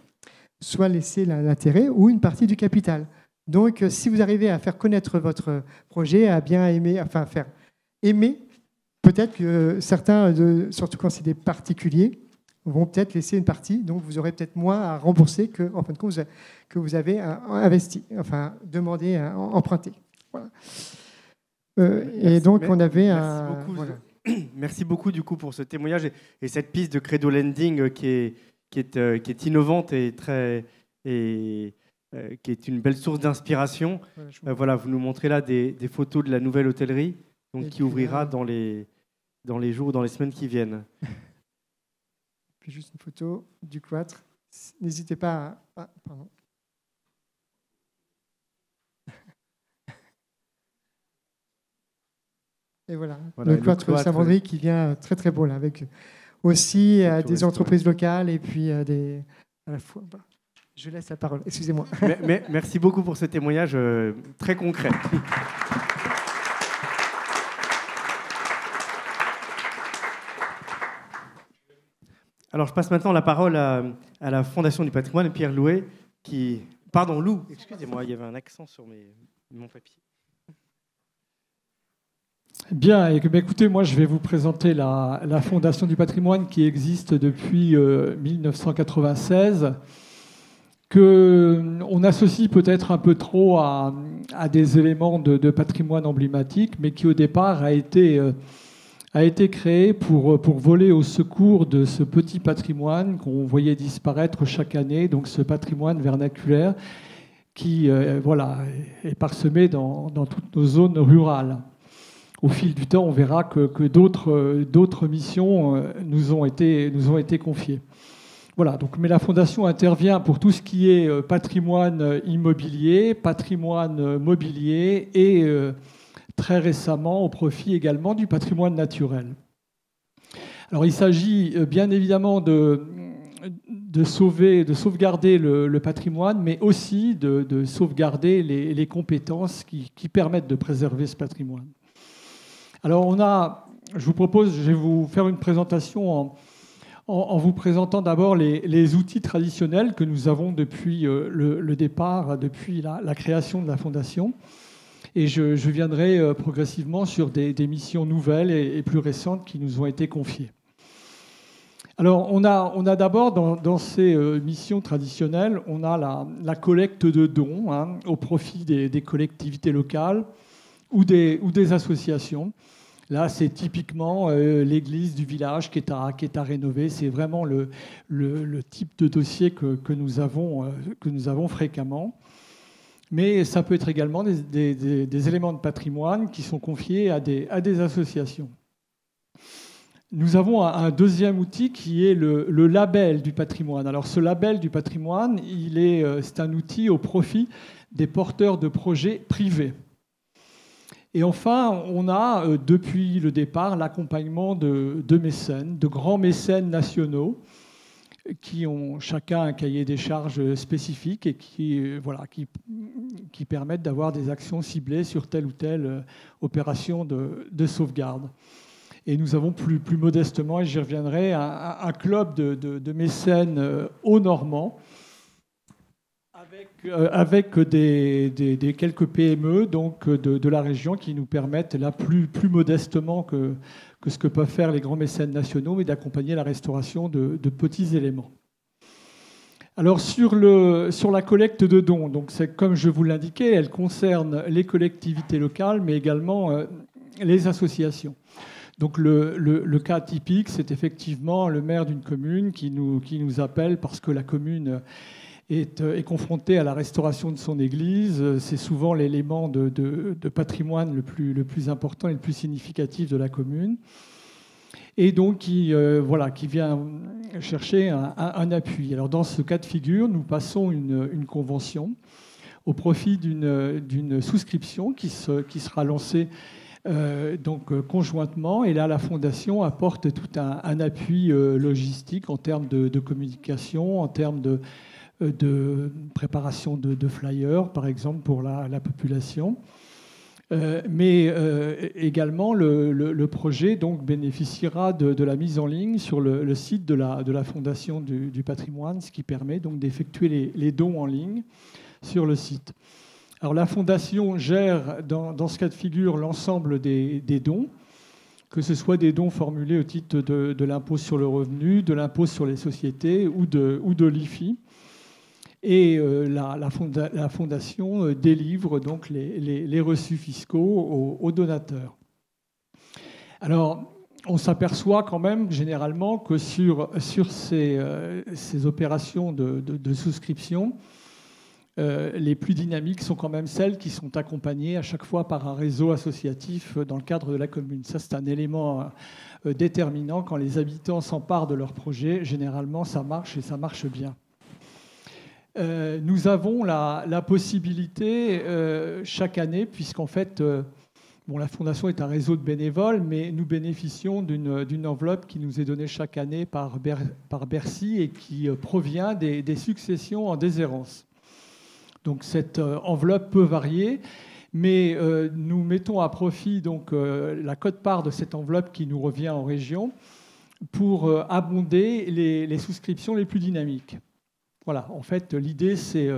soit laisser l'intérêt ou une partie du capital. Donc, si vous arrivez à faire connaître votre projet, à bien aimer, mais peut-être que certains, surtout quand c'est des particuliers, vont peut-être laisser une partie, donc vous aurez peut-être moins à rembourser que, en fin de compte, que vous avez investi, enfin demandé, emprunté. Voilà. Et donc on avait merci beaucoup, voilà. Merci beaucoup du coup pour ce témoignage et cette piste de credo lending qui est innovante et qui est une belle source d'inspiration. Voilà, vous nous montrez là des photos de la nouvelle hôtellerie, donc qui ouvrira dans les jours ou dans les semaines qui viennent. Puis juste une photo du cloître. N'hésitez pas à... Ah, pardon. Et voilà le cloître Saint-Mandry qui vient très très beau là, avec aussi des entreprises locales et puis à la fois... Je laisse la parole, excusez-moi. Merci beaucoup pour ce témoignage très concret. Alors, je passe maintenant la parole à la Fondation du patrimoine, Pierre Louet, Pardon, Lou, excusez-moi, il y avait un accent sur mon papier. Bien, écoutez, moi je vais vous présenter la Fondation du patrimoine qui existe depuis 1996, qu'on associe peut-être un peu trop à des éléments de patrimoine emblématique, mais qui au départ a été créé pour voler au secours de ce petit patrimoine qu'on voyait disparaître chaque année, donc ce patrimoine vernaculaire qui est parsemé dans toutes nos zones rurales. Au fil du temps, on verra que d'autres missions nous ont été confiées. Voilà, mais la Fondation intervient pour tout ce qui est patrimoine immobilier, patrimoine mobilier et très récemment au profit également du patrimoine naturel. Alors il s'agit bien évidemment de sauvegarder le patrimoine, mais aussi de sauvegarder les compétences qui permettent de préserver ce patrimoine. Alors je vais vous faire une présentation en vous présentant d'abord les outils traditionnels que nous avons depuis le départ, depuis la création de la Fondation. Et je viendrai progressivement sur des missions nouvelles et plus récentes qui nous ont été confiées. Alors, on a d'abord, dans ces missions traditionnelles, on a la collecte de dons au profit des collectivités locales ou des associations. Là, c'est typiquement l'église du village qui est à rénover. C'est vraiment le type de dossier que nous avons fréquemment. Mais ça peut être également des éléments de patrimoine qui sont confiés à des associations. Nous avons un deuxième outil qui est le label du patrimoine. Alors ce label du patrimoine, c'est un outil au profit des porteurs de projets privés. Et enfin, on a depuis le départ l'accompagnement de mécènes, de grands mécènes nationaux, qui ont chacun un cahier des charges spécifique et qui permettent d'avoir des actions ciblées sur telle ou telle opération de sauvegarde. Et nous avons plus modestement, et j'y reviendrai, un club de mécènes haut-normands avec des quelques PME donc de la région qui nous permettent là plus modestement que ce que peuvent faire les grands mécènes nationaux, mais d'accompagner la restauration de petits éléments. Alors sur la collecte de dons, donc c'est comme je vous l'indiquais, elle concerne les collectivités locales, mais également les associations. Donc le cas typique, c'est effectivement le maire d'une commune qui nous appelle parce que la commune est confrontée à la restauration de son église. C'est souvent l'élément de patrimoine le plus important et le plus significatif de la commune. Et donc qui vient chercher un appui. Alors dans ce cas de figure, nous passons une convention au profit d'une souscription qui sera lancée conjointement. Et là, la Fondation apporte tout un appui logistique en termes de communication, en termes de préparation de flyers, par exemple, pour la population. Mais également, le projet donc, bénéficiera de la mise en ligne sur le site de la Fondation du patrimoine, ce qui permet donc d'effectuer les dons en ligne sur le site. Alors la Fondation gère dans ce cas de figure l'ensemble des dons. que ce soit des dons formulés au titre de l'impôt sur le revenu, de l'impôt sur les sociétés ou de l'IFI. Et la fondation délivre donc les reçus fiscaux aux donateurs. Alors, on s'aperçoit quand même généralement que sur ces opérations de souscription, les plus dynamiques sont quand même celles qui sont accompagnées à chaque fois par un réseau associatif dans le cadre de la commune. Ça, c'est un élément déterminant. Quand les habitants s'emparent de leur projet, généralement, ça marche et ça marche bien. Nous avons la possibilité chaque année, puisqu'en fait, la Fondation est un réseau de bénévoles, mais nous bénéficions d'une enveloppe qui nous est donnée chaque année par Bercy et qui provient des successions en déshérence. Donc cette enveloppe peut varier, mais nous mettons à profit donc, la quote-part de cette enveloppe qui nous revient en région pour abonder les souscriptions les plus dynamiques. Voilà, en fait, l'idée, c'est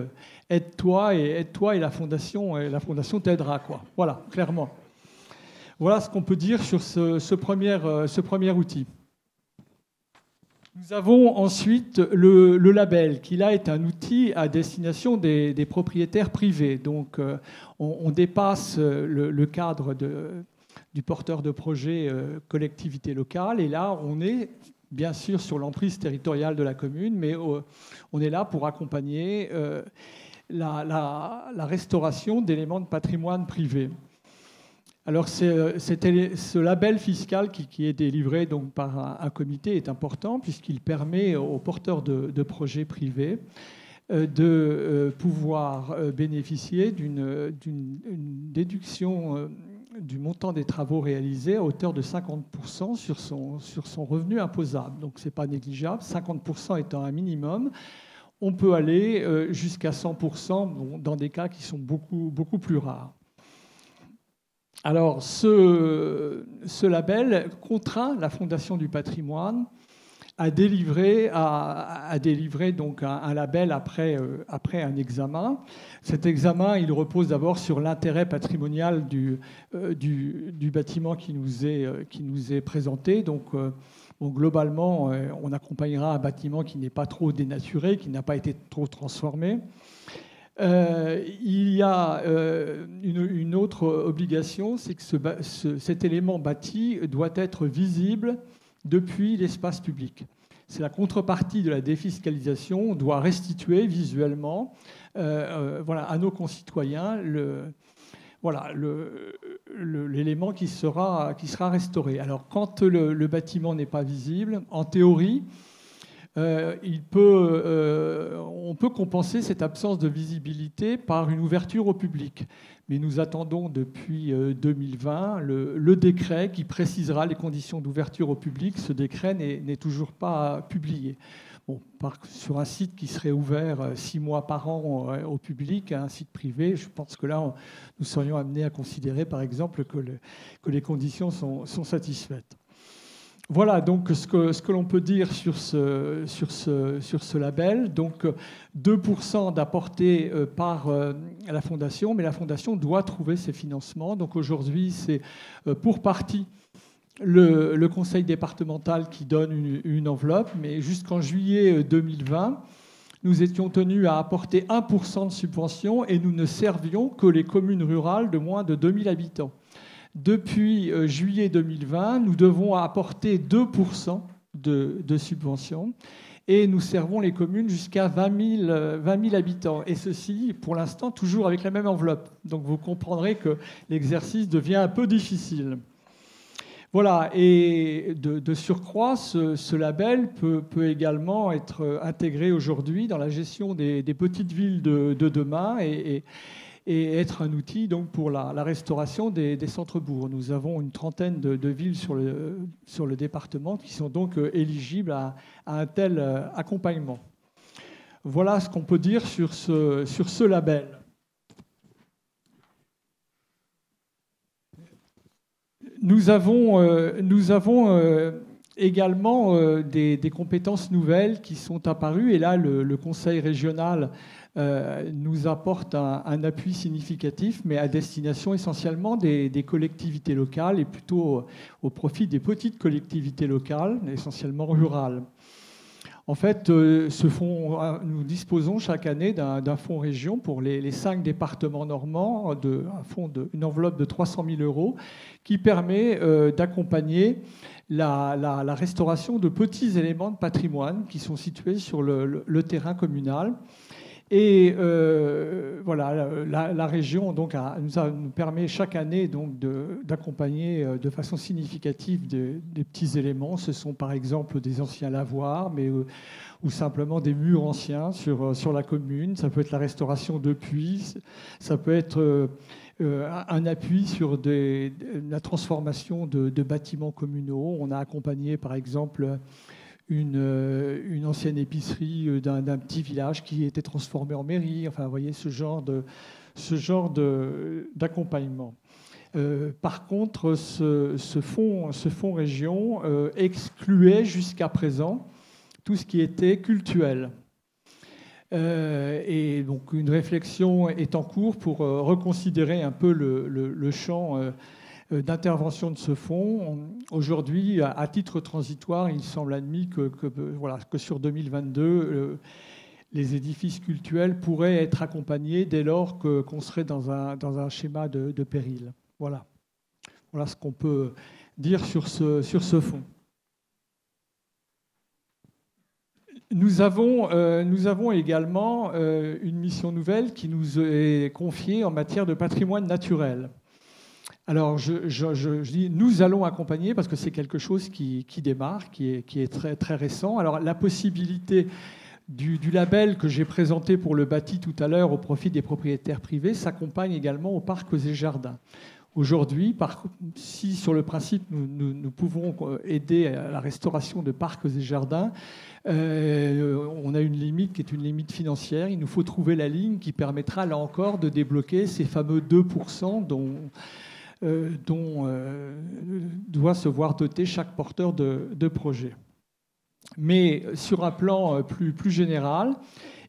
aide-toi et la Fondation t'aidera, quoi. Voilà, clairement. Voilà ce qu'on peut dire sur ce premier outil. Nous avons ensuite le label, qui là est un outil à destination des propriétaires privés. Donc, on dépasse le cadre du porteur de projet collectivité locale, et là, on est bien sûr sur l'emprise territoriale de la commune, mais on est là pour accompagner la restauration d'éléments de patrimoine privé. Alors, ce label fiscal qui est délivré donc, par un comité est important puisqu'il permet aux porteurs de projets privés de pouvoir bénéficier d'une déduction du montant des travaux réalisés à hauteur de 50% sur son revenu imposable. Donc, ce n'est pas négligeable, 50% étant un minimum. On peut aller jusqu'à 100% dans des cas qui sont beaucoup, beaucoup plus rares. Alors, ce label contraint la Fondation du patrimoine à délivrer donc un label après un examen. Cet examen, il repose d'abord sur l'intérêt patrimonial du bâtiment qui nous est présenté. Donc, globalement, on accompagnera un bâtiment qui n'est pas trop dénaturé, qui n'a pas été trop transformé. Il y a une autre obligation, c'est que cet élément bâti doit être visible depuis l'espace public. C'est la contrepartie de la défiscalisation. On doit restituer visuellement à nos concitoyens l'élément qui sera restauré. Alors, quand le bâtiment n'est pas visible, en théorie, on peut compenser cette absence de visibilité par une ouverture au public. Mais nous attendons depuis 2020 le décret qui précisera les conditions d'ouverture au public. Ce décret n'est toujours pas publié. Bon, sur un site qui serait ouvert 6 mois par an au public, un site privé, je pense que là, nous serions amenés à considérer, par exemple, que les conditions sont satisfaites. Voilà donc ce que l'on peut dire sur ce label. Donc 2% d'apporté par la Fondation, mais la Fondation doit trouver ses financements. Donc aujourd'hui, c'est pour partie le conseil départemental qui donne une enveloppe, mais jusqu'en juillet 2020, nous étions tenus à apporter 1% de subvention et nous ne servions que les communes rurales de moins de 2000 habitants. Depuis juillet 2020, nous devons apporter 2% de subventions et nous servons les communes jusqu'à 20 000 habitants. Et ceci, pour l'instant, toujours avec la même enveloppe. Donc vous comprendrez que l'exercice devient un peu difficile. Voilà, et de surcroît, ce label peut également être intégré aujourd'hui dans la gestion des petites villes de demain et être un outil donc, pour la restauration des centres-bourgs. Nous avons une trentaine de villes sur le département qui sont donc éligibles à un tel accompagnement. Voilà ce qu'on peut dire sur ce label. Nous avons également des compétences nouvelles qui sont apparues. Et là, le Conseil régional nous apporte un appui significatif, mais à destination essentiellement des collectivités locales et plutôt au profit des petites collectivités locales, essentiellement rurales. En fait, nous disposons chaque année d'un fonds région pour les 5 départements normands, une enveloppe de 300 000 € qui permet d'accompagner la restauration de petits éléments de patrimoine qui sont situés sur le terrain communal. Et voilà, la région donc, nous permet chaque année donc, d'accompagner de façon significative des petits éléments. Ce sont par exemple des anciens lavoirs, ou simplement des murs anciens sur la commune. Ça peut être la restauration de puits, ça peut être un appui sur la transformation de bâtiments communaux. On a accompagné par exemple une ancienne épicerie d'un petit village qui était transformée en mairie. Enfin, vous voyez, ce genre d'accompagnement. Par contre, ce fonds région excluait jusqu'à présent tout ce qui était cultuel. Et donc, une réflexion est en cours pour reconsidérer un peu le champ d'intervention de ce fonds. Aujourd'hui, à titre transitoire, il semble admis que sur 2022, les édifices cultuels pourraient être accompagnés dès lors qu'on serait dans un schéma de péril. Voilà ce qu'on peut dire sur ce fonds. Nous avons également une mission nouvelle qui nous est confiée en matière de patrimoine naturel. Alors, je dis nous allons accompagner parce que c'est quelque chose qui démarre, qui est très, très récent. Alors, la possibilité du label que j'ai présenté pour le bâti tout à l'heure au profit des propriétaires privés s'accompagne également aux parcs et jardins. Aujourd'hui, si sur le principe nous pouvons aider à la restauration de parcs et jardins, on a une limite qui est une limite financière. Il nous faut trouver la ligne qui permettra là encore de débloquer ces fameux 2% dont doit se voir doté chaque porteur de projet. Mais sur un plan plus général,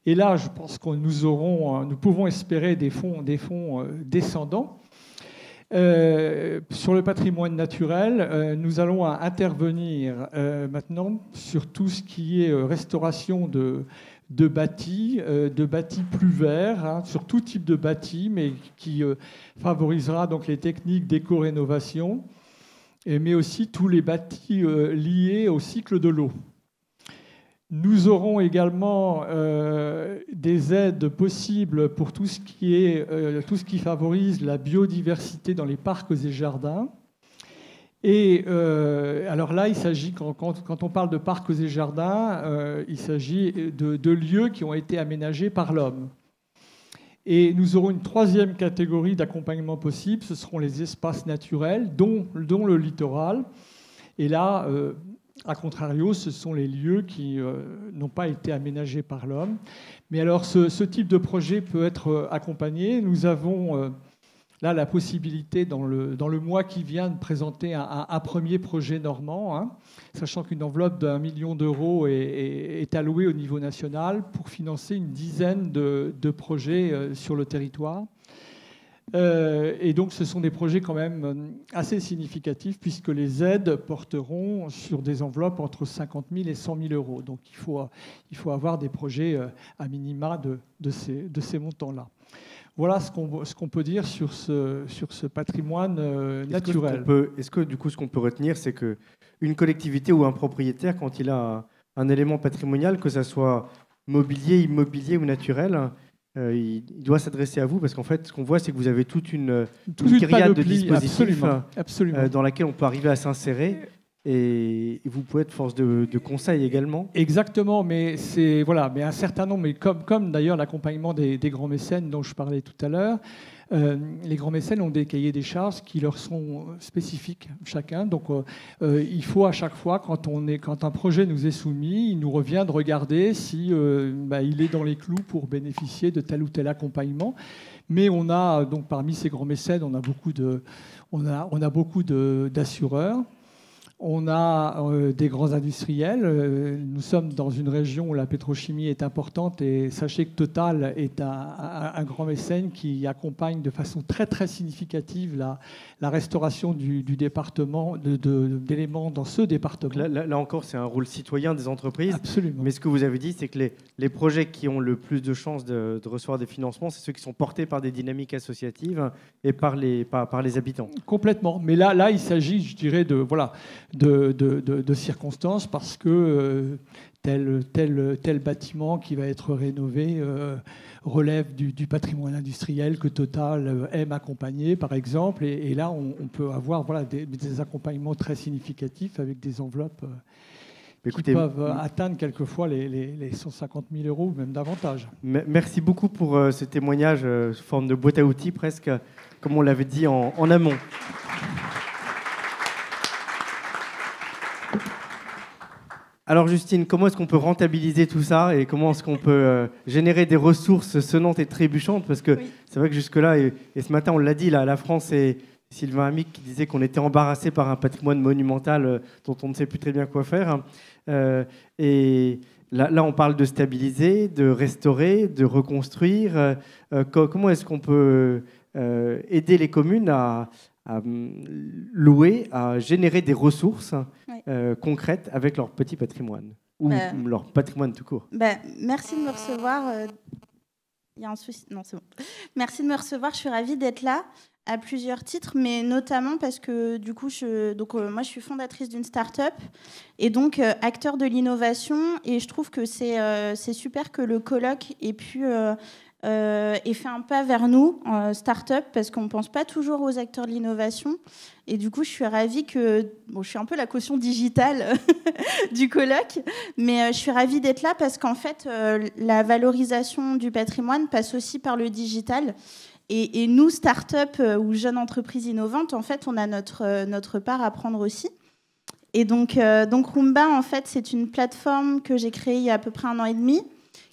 et là je pense que nous pouvons espérer des fonds descendants. Sur le patrimoine naturel, nous allons intervenir maintenant sur tout ce qui est restauration de bâtis plus verts, sur tout type de bâtis, mais qui favorisera donc les techniques d'éco-rénovation, mais aussi tous les bâtis liés au cycle de l'eau. Nous aurons également des aides possibles pour tout ce qui favorise la biodiversité dans les parcs et jardins. Et alors là, il s'agit, quand on parle de parcs et jardins, il s'agit de lieux qui ont été aménagés par l'homme. Et nous aurons une troisième catégorie d'accompagnement possible, ce seront les espaces naturels, dont le littoral. Et là, a contrario, ce sont les lieux qui n'ont pas été aménagés par l'homme. Mais alors, ce type de projet peut être accompagné. Nous avons là la possibilité, dans le mois qui vient, de présenter un premier projet normand, sachant qu'une enveloppe d'1 million d'euros est allouée au niveau national pour financer une dizaine de projets sur le territoire. Et donc, ce sont des projets quand même assez significatifs puisque les aides porteront sur des enveloppes entre 50 000 et 100 000 euros. Donc, il faut avoir des projets à minima de ces montants-là. Voilà ce qu'on peut dire sur ce patrimoine naturel. Est-ce que du coup, ce qu'on peut retenir, c'est qu'une collectivité ou un propriétaire, quand il a un élément patrimonial, que ce soit mobilier, immobilier ou naturel, il doit s'adresser à vous parce qu'en fait, ce qu'on voit, c'est que vous avez toute une myriade de dispositifs absolument. Dans laquelle on peut arriver à s'insérer. Et vous pouvez être force de conseil également. Exactement, mais mais un certain nombre, mais comme d'ailleurs l'accompagnement des grands mécènes dont je parlais tout à l'heure, les grands mécènes ont des cahiers des charges qui leur sont spécifiques chacun. Donc il faut à chaque fois, quand un projet nous est soumis, il nous revient de regarder si il est dans les clous pour bénéficier de tel ou tel accompagnement. Mais on a donc parmi ces grands mécènes, on a beaucoup d'assureurs. On a des grands industriels. Nous sommes dans une région où la pétrochimie est importante et sachez que Total est un grand mécène qui accompagne de façon très très significative la restauration du département, d'éléments dans ce département. Là encore, c'est un rôle citoyen des entreprises. Absolument. Mais ce que vous avez dit, c'est que les projets qui ont le plus de chances de recevoir des financements, c'est ceux qui sont portés par des dynamiques associatives et par les habitants. Complètement. Mais là, il s'agit, je dirais, de circonstances parce que tel bâtiment qui va être rénové relève du patrimoine industriel que Total aime accompagner, par exemple. Et là, on peut avoir des accompagnements très significatifs avec des enveloppes qui peuvent atteindre quelquefois les 150 000 euros, même davantage. Merci beaucoup pour ce témoignage sous forme de boîte à outils, presque, comme on l'avait dit en amont. Alors Justine, comment est-ce qu'on peut rentabiliser tout ça et comment est-ce qu'on peut générer des ressources sonnantes et trébuchantes? Parce que c'est vrai que jusque-là, et ce matin on l'a dit, là, la France et Sylvain Amic qui disait qu'on était embarrassé par un patrimoine monumental dont on ne sait plus très bien quoi faire. Et là, on parle de stabiliser, de restaurer, de reconstruire. Comment est-ce qu'on peut aider les communes à louer, à générer des ressources concrètes avec leur petit patrimoine ou leur patrimoine tout court? Merci de me recevoir. Il y a un souci. Non, c'est bon. Merci de me recevoir. Je suis ravie d'être là à plusieurs titres, mais notamment parce que du coup, moi, je suis fondatrice d'une start-up et donc acteur de l'innovation. Et je trouve que c'est super que le colloque ait pu et fait un pas vers nous, start-up, parce qu'on ne pense pas toujours aux acteurs de l'innovation. Et du coup, je suis ravie que... Bon, je suis un peu la caution digitale du colloque, mais je suis ravie d'être là parce qu'en fait, la valorisation du patrimoine passe aussi par le digital. Et nous, start-up ou jeunes entreprises innovantes, en fait, on a notre part à prendre aussi. Et donc Roomba, en fait, c'est une plateforme que j'ai créée il y a à peu près 1 an et demi,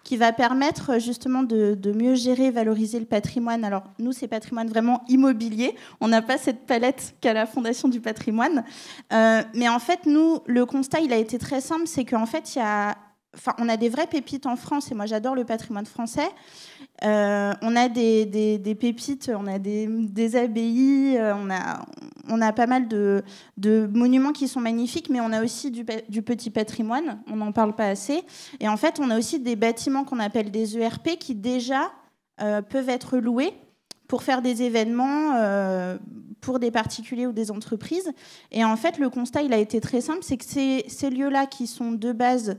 qui va permettre justement de mieux gérer et valoriser le patrimoine. Alors, nous, c'est patrimoine vraiment immobilier. On n'a pas cette palette qu'à la Fondation du patrimoine. Mais en fait, nous, le constat, il a été très simple, c'est qu'en fait, on a des vraies pépites en France, et moi, j'adore le patrimoine français. On a des pépites, on a des abbayes, on a pas mal de monuments qui sont magnifiques, mais on a aussi du petit patrimoine, on n'en parle pas assez. Et en fait, on a aussi des bâtiments qu'on appelle des ERP qui déjà peuvent être loués pour faire des événements pour des particuliers ou des entreprises. Et en fait, le constat, il a été très simple, c'est que ces lieux-là qui sont de base,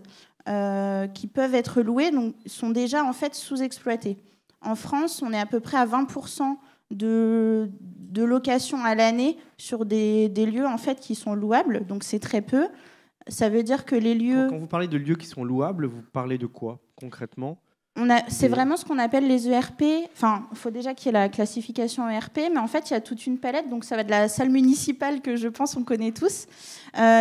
qui peuvent être loués, donc, sont déjà en fait sous-exploités. En France, on est à peu près à 20% de location à l'année sur des lieux en fait qui sont louables, donc c'est très peu. Ça veut dire que les lieux... Quand vous parlez de lieux qui sont louables, vous parlez de quoi concrètement? C'est vraiment ce qu'on appelle les ERP. Enfin, il faut déjà qu'il y ait la classification ERP, mais en fait, il y a toute une palette. Donc, ça va de la salle municipale, que je pense on connaît tous,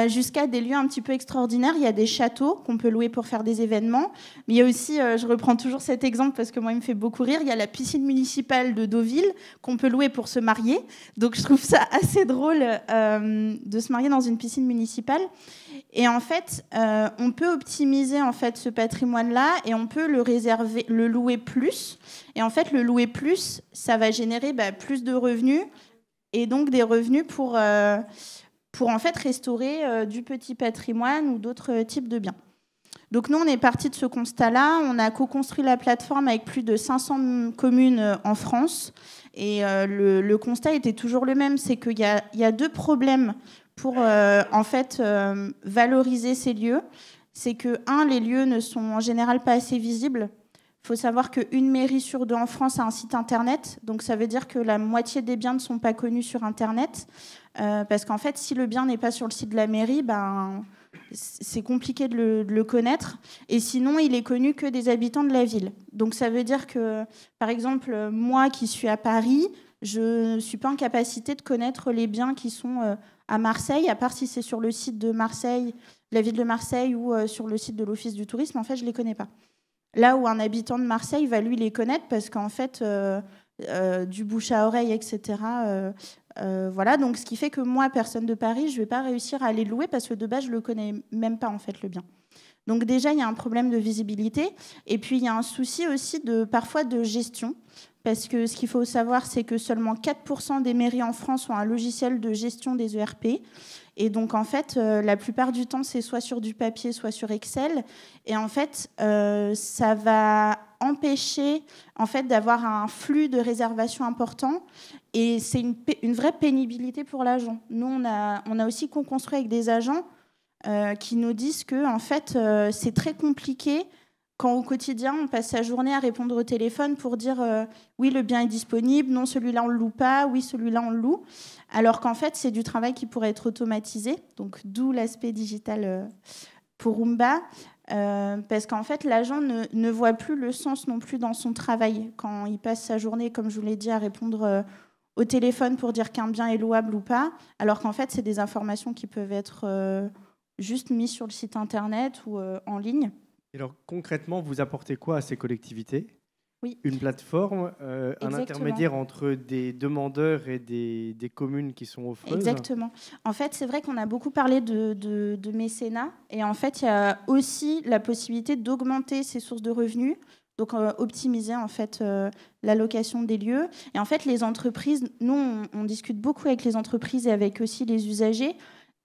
jusqu'à des lieux un petit peu extraordinaires. Il y a des châteaux qu'on peut louer pour faire des événements. Mais il y a aussi, je reprends toujours cet exemple parce que moi, il me fait beaucoup rire, il y a la piscine municipale de Deauville qu'on peut louer pour se marier. Donc, je trouve ça assez drôle de se marier dans une piscine municipale. Et en fait, on peut optimiser en fait, ce patrimoine-là et on peut le réserver, le louer plus. Et en fait, le louer plus, ça va générer plus de revenus et donc des revenus pour en fait, restaurer du petit patrimoine ou d'autres types de biens. Donc nous, on est parti de ce constat-là. On a co-construit la plateforme avec plus de 500 communes en France. Et le constat était toujours le même, c'est qu'il y a 2 problèmes pour en fait valoriser ces lieux. C'est que, les lieux ne sont en général pas assez visibles. Il faut savoir qu'une mairie sur 2 en France a un site internet. Donc ça veut dire que la moitié des biens ne sont pas connus sur internet. Parce qu'en fait, si le bien n'est pas sur le site de la mairie, c'est compliqué de le connaître. Et sinon, il est connu que des habitants de la ville. Donc ça veut dire que, par exemple, moi qui suis à Paris, je ne suis pas en capacité de connaître les biens qui sont à Marseille, à part si c'est sur le site de Marseille, la ville de Marseille, ou sur le site de l'Office du tourisme. En fait, je ne les connais pas. Là où un habitant de Marseille va, lui, les connaître parce qu'en fait, du bouche à oreille, etc., Voilà, donc ce qui fait que moi, personne de Paris, je ne vais pas réussir à aller le louer parce que de base, je ne le connais même pas, en fait, le bien. Donc déjà, il y a un problème de visibilité. Et puis, il y a un souci aussi parfois de gestion. Parce que ce qu'il faut savoir, c'est que seulement 4% des mairies en France ont un logiciel de gestion des ERP. Et donc, en fait, la plupart du temps, c'est soit sur du papier, soit sur Excel. Et en fait, ça va empêcher en fait, d'avoir un flux de réservation important. Et c'est une vraie pénibilité pour l'agent. Nous, on a aussi co-construit avec des agents qui nous disent que en fait, c'est très compliqué quand au quotidien, on passe sa journée à répondre au téléphone pour dire oui, le bien est disponible, non, celui-là, on ne le loue pas, oui, celui-là, on le loue. Alors qu'en fait, c'est du travail qui pourrait être automatisé, donc d'où l'aspect digital pour Roomba, parce qu'en fait, l'agent ne voit plus le sens non plus dans son travail. Quand il passe sa journée, comme je vous l'ai dit, à répondre au téléphone pour dire qu'un bien est louable ou pas, alors qu'en fait, c'est des informations qui peuvent être juste mises sur le site Internet ou en ligne. Et alors concrètement, vous apportez quoi à ces collectivités ? Oui. Une plateforme, un intermédiaire entre des demandeurs et des communes qui sont offreuses. Exactement. En fait, c'est vrai qu'on a beaucoup parlé de mécénat. Et en fait, il y a aussi la possibilité d'augmenter ces sources de revenus. Donc, optimiser en fait l'allocation des lieux. Et en fait, les entreprises, nous, on discute beaucoup avec les entreprises et avec aussi les usagers.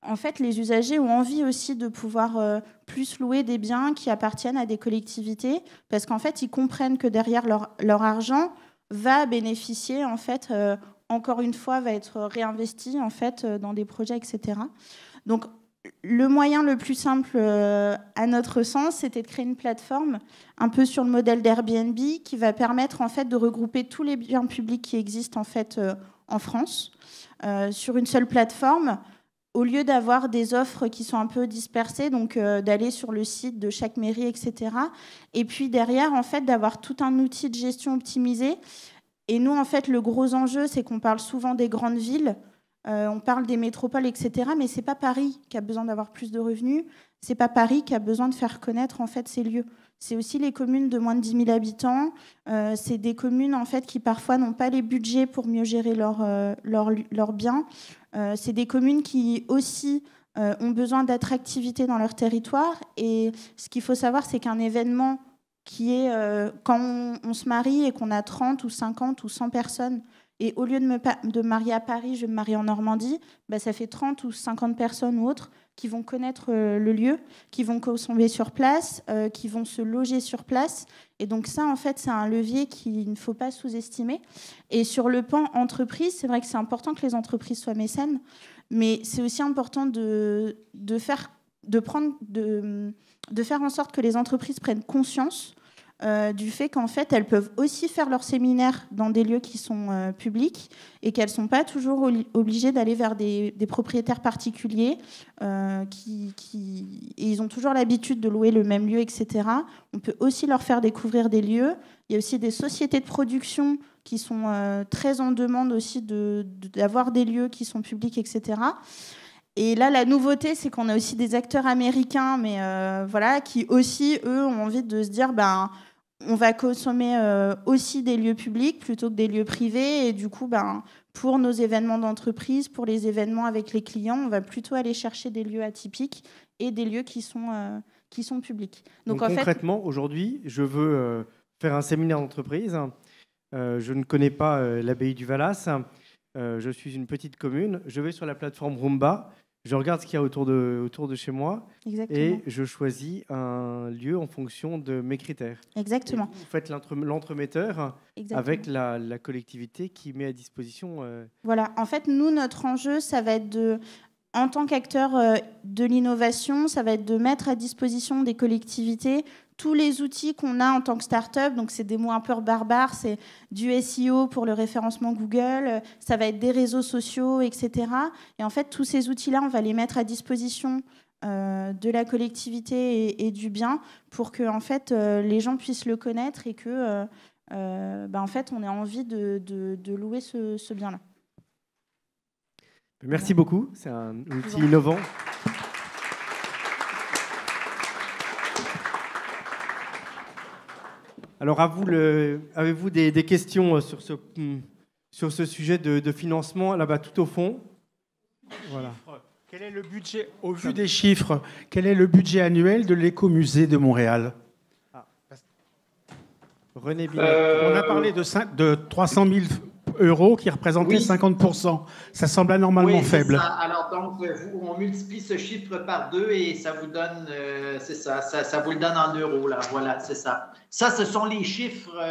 En fait, les usagers ont envie aussi de pouvoir plus louer des biens qui appartiennent à des collectivités, parce qu'en fait, ils comprennent que derrière leur argent va bénéficier, en fait, encore une fois, va être réinvesti en fait dans des projets, etc. Donc, le moyen le plus simple, à notre sens, c'était de créer une plateforme un peu sur le modèle d'Airbnb qui va permettre en fait de regrouper tous les biens publics qui existent en fait en France sur une seule plateforme. Au lieu d'avoir des offres qui sont un peu dispersées, donc d'aller sur le site de chaque mairie, etc. Et puis derrière, en fait, d'avoir tout un outil de gestion optimisé. Et nous, en fait, le gros enjeu, c'est qu'on parle souvent des grandes villes, on parle des métropoles, etc. Mais c'est pas Paris qui a besoin d'avoir plus de revenus. C'est pas Paris qui a besoin de faire connaître en fait ces lieux. C'est aussi les communes de moins de 10 000 habitants. C'est des communes en fait qui parfois n'ont pas les budgets pour mieux gérer leurs biens. C'est des communes qui aussi ont besoin d'attractivité dans leur territoire. Et ce qu'il faut savoir, c'est qu'un événement qui est quand on se marie et qu'on a 30 ou 50 ou 100 personnes, et au lieu de me marier à Paris, je vais me marier en Normandie, bah, ça fait 30 ou 50 personnes ou autres qui vont connaître le lieu, qui vont consommer sur place, qui vont se loger sur place. Et donc ça, en fait, c'est un levier qu'il ne faut pas sous-estimer. Et sur le pan entreprise, c'est vrai que c'est important que les entreprises soient mécènes, mais c'est aussi important de faire en sorte que les entreprises prennent conscience du fait qu'en fait, elles peuvent aussi faire leurs séminaires dans des lieux qui sont publics et qu'elles ne sont pas toujours obligées d'aller vers des propriétaires particuliers et ils ont toujours l'habitude de louer le même lieu, etc. On peut aussi leur faire découvrir des lieux. Il y a aussi des sociétés de production qui sont très en demande aussi d'avoir des lieux qui sont publics, etc. Et là, la nouveauté, c'est qu'on a aussi des acteurs américains, mais voilà, qui aussi, eux, ont envie de se dire, on va consommer aussi des lieux publics plutôt que des lieux privés. Et du coup, pour nos événements d'entreprise, pour les événements avec les clients, on va plutôt aller chercher des lieux atypiques et des lieux qui sont publics. Donc concrètement, aujourd'hui, je veux faire un séminaire d'entreprise. Je ne connais pas l'abbaye du Valas. Je suis une petite commune. Je vais sur la plateforme Roomba. Je regarde ce qu'il y a autour de chez moi. Exactement. Et je choisis un lieu en fonction de mes critères. Exactement. Et vous faites l'entremetteur avec la collectivité qui met à disposition... Voilà. En fait, nous, notre enjeu, ça va être en tant qu'acteur de l'innovation, ça va être de mettre à disposition des collectivités tous les outils qu'on a en tant que start-up. Donc, c'est des mots un peu barbares. C'est du SEO pour le référencement Google. Ça va être des réseaux sociaux, etc. Et en fait, tous ces outils-là, on va les mettre à disposition de la collectivité et du bien pour que en fait, les gens puissent le connaître et que en fait, on ait envie de louer ce bien-là. Merci beaucoup. C'est un outil innovant. Alors, avez-vous des questions sur sur ce sujet de financement, là-bas tout au fond. Voilà. Quel est le budget, au vu des chiffres, quel est le budget annuel de l'écomusée de Montréal? René Binet. On a parlé de 300 000 euros qui représentaient 50%. Ça semble anormalement faible. Ça. Alors, donc, on multiplie ce chiffre par 2 et ça vous donne, c'est ça, ça vous le donne en euros, là. Voilà, c'est ça. Ça, ce sont les chiffres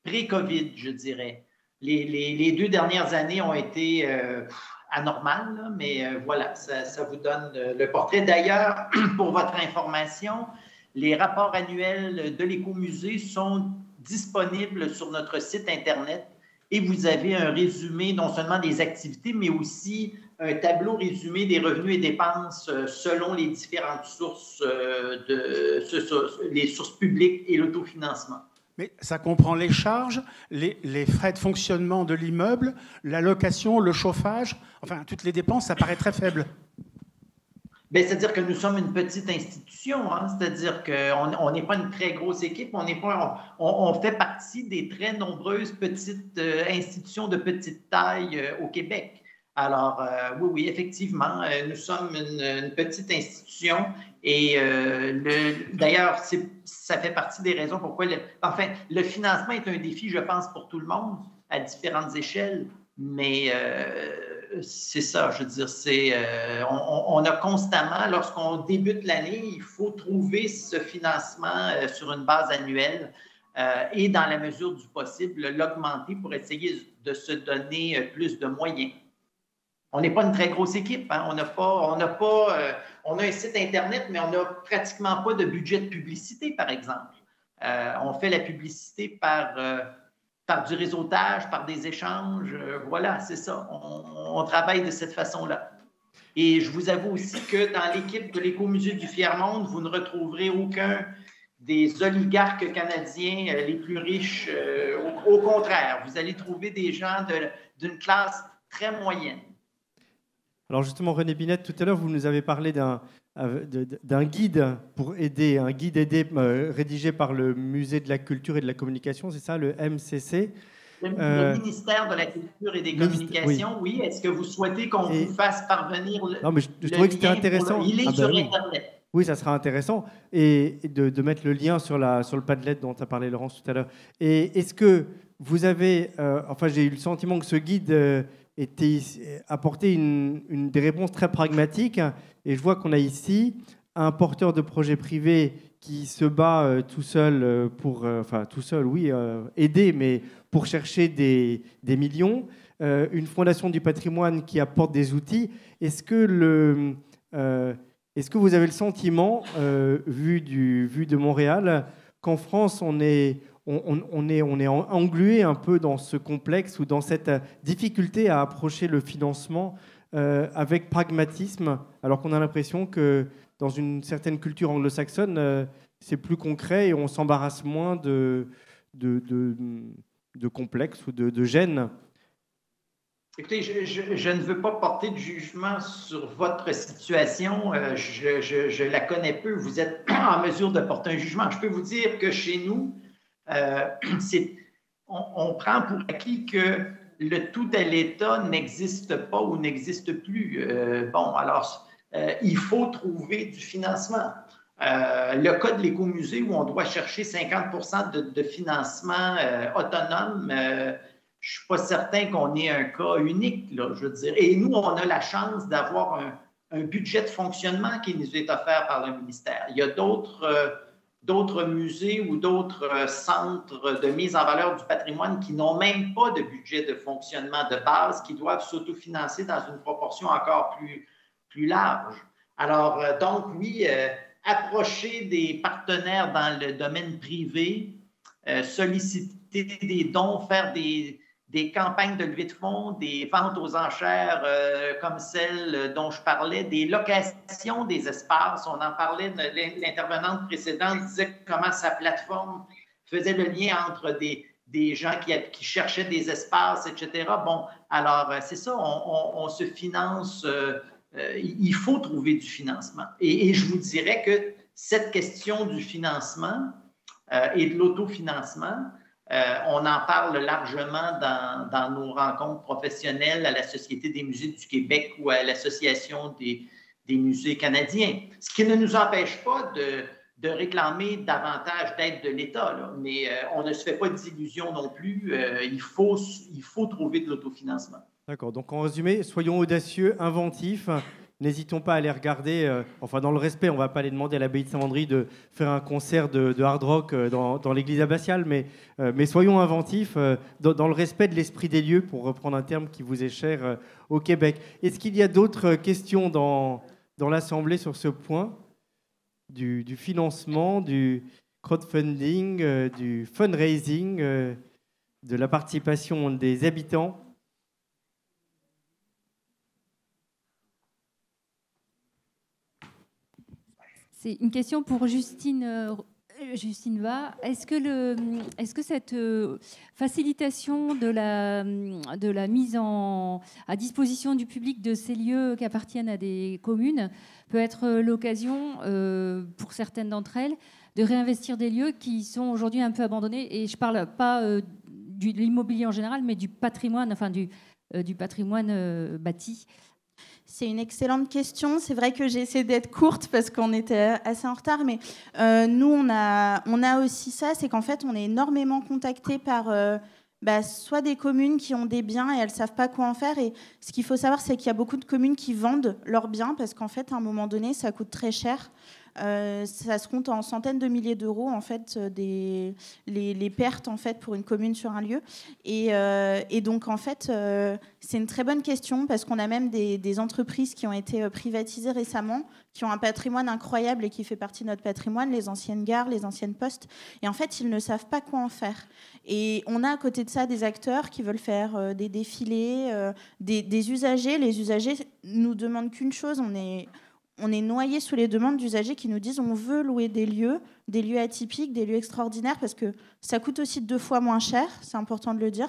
pré-COVID, je dirais. Les 2 dernières années ont été anormales, là, mais voilà, ça vous donne le portrait. D'ailleurs, pour votre information, les rapports annuels de l'écomusée sont disponibles sur notre site Internet et vous avez un résumé non seulement des activités, mais aussi un tableau résumé des revenus et dépenses selon les différentes sources, les sources publiques et l'autofinancement. Mais ça comprend les charges, les frais de fonctionnement de l'immeuble, la location, le chauffage, enfin toutes les dépenses, ça paraît très faible. Bien, c'est-à-dire que nous sommes une petite institution, hein? C'est-à-dire qu'on n'est pas une très grosse équipe, on fait partie des très nombreuses petites institutions de petite taille au Québec. Alors, oui, effectivement, nous sommes une petite institution et d'ailleurs, ça fait partie des raisons pourquoi le financement est un défi, je pense, pour tout le monde à différentes échelles, mais c'est ça, je veux dire, on a constamment, lorsqu'on débute l'année, il faut trouver ce financement sur une base annuelle et dans la mesure du possible, l'augmenter pour essayer de se donner plus de moyens. On n'est pas une très grosse équipe, hein? On a un site Internet, mais on n'a pratiquement pas de budget de publicité, par exemple. On fait la publicité par du réseautage, par des échanges. Voilà, c'est ça. On travaille de cette façon-là. Et je vous avoue aussi que dans l'équipe de l'Écomusée du Fier-Monde, vous ne retrouverez aucun des oligarques canadiens les plus riches. Au contraire, vous allez trouver des gens d'une classe très moyenne. Alors justement, René Binet, tout à l'heure, vous nous avez parlé d'un guide pour aider, un guide aidé rédigé par le Musée de la Culture et de la Communication, c'est ça, le MCC? Le ministère de la Culture et des Communications, oui. Est-ce que vous souhaitez qu'on vous fasse parvenir non, mais je trouvais que c'était intéressant. Il est sur Internet. Oui, ça sera intéressant. Et de mettre le lien sur le Padlet dont a parlé Laurence tout à l'heure. Et est-ce que vous avez... enfin, j'ai eu le sentiment que ce guide... apporter des réponses très pragmatiques. Et je vois qu'on a ici un porteur de projet privé qui se bat tout seul aider, mais pour chercher des millions. Une fondation du patrimoine qui apporte des outils. Est-ce que vous avez le sentiment, vu de Montréal, qu'en France, on est englué un peu dans ce complexe ou dans cette difficulté à approcher le financement avec pragmatisme, alors qu'on a l'impression que dans une certaine culture anglo-saxonne, c'est plus concret et on s'embarrasse moins de complexes ou de gênes. Écoutez, je ne veux pas porter de jugement sur votre situation. Je la connais peu. Vous êtes en mesure de porter un jugement. Je peux vous dire que chez nous, on prend pour acquis que le tout à l'État n'existe pas ou n'existe plus. Il faut trouver du financement. Le cas de l'Écomusée où on doit chercher 50% de financement autonome, je ne suis pas certain qu'on ait un cas unique, là, je veux dire. Et nous, on a la chance d'avoir un budget de fonctionnement qui nous est offert par le ministère. Il y a d'autres musées ou d'autres centres de mise en valeur du patrimoine qui n'ont même pas de budget de fonctionnement de base, qui doivent s'autofinancer dans une proportion encore plus large. Alors, donc, oui, approcher des partenaires dans le domaine privé, solliciter des dons, faire des campagnes de levée de fonds, des ventes aux enchères comme celle dont je parlais, des locations des espaces. On en parlait, l'intervenante précédente disait comment sa plateforme faisait le lien entre des gens qui cherchaient des espaces, etc. Bon, alors c'est ça, on se finance, il faut trouver du financement. Et je vous dirais que cette question du financement et de l'autofinancement, On en parle largement dans nos rencontres professionnelles à la Société des musées du Québec ou à l'Association des musées canadiens. Ce qui ne nous empêche pas de réclamer davantage d'aide de l'État, là. Mais on ne se fait pas d'illusions non plus. Il faut trouver de l'autofinancement. D'accord. Donc, en résumé, soyons audacieux, inventifs. N'hésitons pas à aller regarder, enfin dans le respect, on ne va pas aller demander à l'abbaye de Saint-Mandry de faire un concert de hard rock dans l'église abbatiale, mais soyons inventifs dans le respect de l'esprit des lieux, pour reprendre un terme qui vous est cher au Québec. Est-ce qu'il y a d'autres questions dans l'Assemblée sur ce point du financement, du crowdfunding, du fundraising, de la participation des habitants ? C'est une question pour Justine Va. Est-ce que cette facilitation de la mise à disposition du public de ces lieux qui appartiennent à des communes peut être l'occasion, pour certaines d'entre elles, de réinvestir des lieux qui sont aujourd'hui un peu abandonnés? Et je ne parle pas de l'immobilier en général, mais du patrimoine, enfin du patrimoine bâti. C'est une excellente question. C'est vrai que j'ai essayé d'être courte parce qu'on était assez en retard, mais nous, on a aussi ça, c'est qu'en fait, on est énormément contactés par soit des communes qui ont des biens et elles ne savent pas quoi en faire. Et ce qu'il faut savoir, c'est qu'il y a beaucoup de communes qui vendent leurs biens parce qu'en fait, à un moment donné, ça coûte très cher. Ça se compte en centaines de milliers d'euros, en fait, les pertes en fait, pour une commune sur un lieu. Et donc, en fait, c'est une très bonne question parce qu'on a même des entreprises qui ont été privatisées récemment, qui ont un patrimoine incroyable et qui fait partie de notre patrimoine, les anciennes gares, les anciennes postes. Et en fait, ils ne savent pas quoi en faire. Et on a à côté de ça des acteurs qui veulent faire des défilés, des usagers. Les usagers nous demandent qu'une chose, on est noyé sous les demandes d'usagers qui nous disent on veut louer des lieux atypiques, des lieux extraordinaires, parce que ça coûte aussi 2 fois moins cher, c'est important de le dire,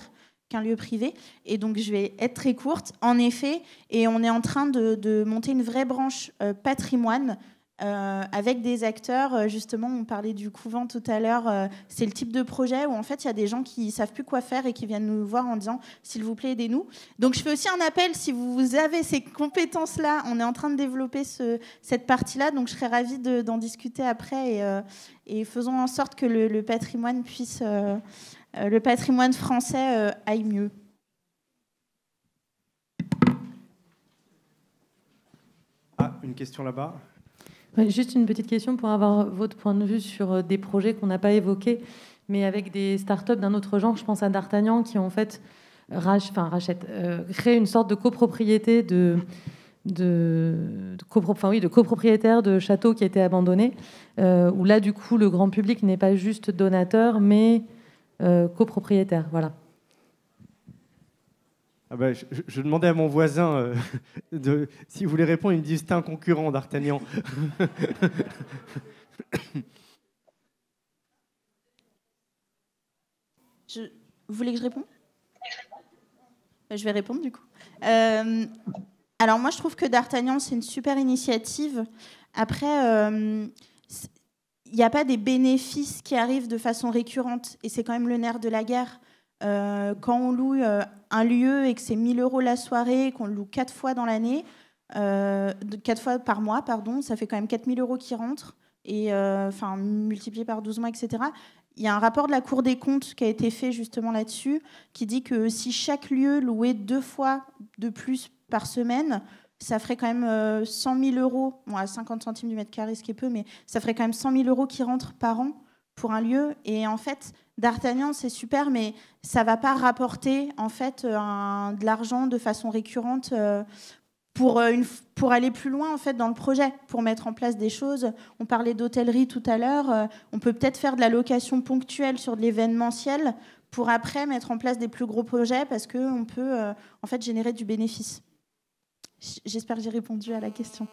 qu'un lieu privé. Et donc, je vais être très courte. En effet, et on est en train de monter une vraie branche patrimoine avec des acteurs. Justement, on parlait du couvent tout à l'heure. C'est le type de projet où, en fait, il y a des gens qui ne savent plus quoi faire et qui viennent nous voir en disant « S'il vous plaît, aidez-nous ». Donc, je fais aussi un appel. Si vous avez ces compétences-là, on est en train de développer cette partie-là. Donc, je serais ravie d'en discuter après. Et faisons en sorte que le patrimoine puisse... le patrimoine français aille mieux. Ah, une question là-bas. Ouais, juste une petite question pour avoir votre point de vue sur des projets qu'on n'a pas évoqués, mais avec des startups d'un autre genre. Je pense à D'Artagnan qui en fait crée une sorte de copropriété de copropriétaires de châteaux qui étaient abandonnés, où là du coup le grand public n'est pas juste donateur, mais copropriétaire. Voilà. Ah bah, je demandais à mon voisin s'il voulait répondre. Il me dit c'était un concurrent d'Artagnan. Vous voulez que je réponde ? Je vais répondre du coup. Alors moi, je trouve que D'Artagnan, c'est une super initiative. Après, il n'y a pas des bénéfices qui arrivent de façon récurrente. Et c'est quand même le nerf de la guerre. Quand on loue un lieu et que c'est 1 000 € la soirée, qu'on le loue 4 fois dans l'année, 4 fois par mois, pardon, ça fait quand même 4 000 € qui rentrent, et multiplié par 12 mois, etc. Il y a un rapport de la Cour des comptes qui a été fait justement là-dessus, qui dit que si chaque lieu louait 2 fois de plus par semaine, ça ferait quand même 100 000 €, bon, à 50 centimes du mètre carré, ce qui est peu, mais ça ferait quand même 100 000 € qui rentrent par an pour un lieu. Et en fait, D'Artagnan, c'est super, mais ça ne va pas rapporter en fait, de l'argent de façon récurrente pour aller plus loin en fait, dans le projet, pour mettre en place des choses. On parlait d'hôtellerie tout à l'heure. On peut peut-être faire de la location ponctuelle sur de l'événementiel pour après mettre en place des plus gros projets parce qu'on peut en fait, générer du bénéfice. J'espère que j'ai répondu à la question.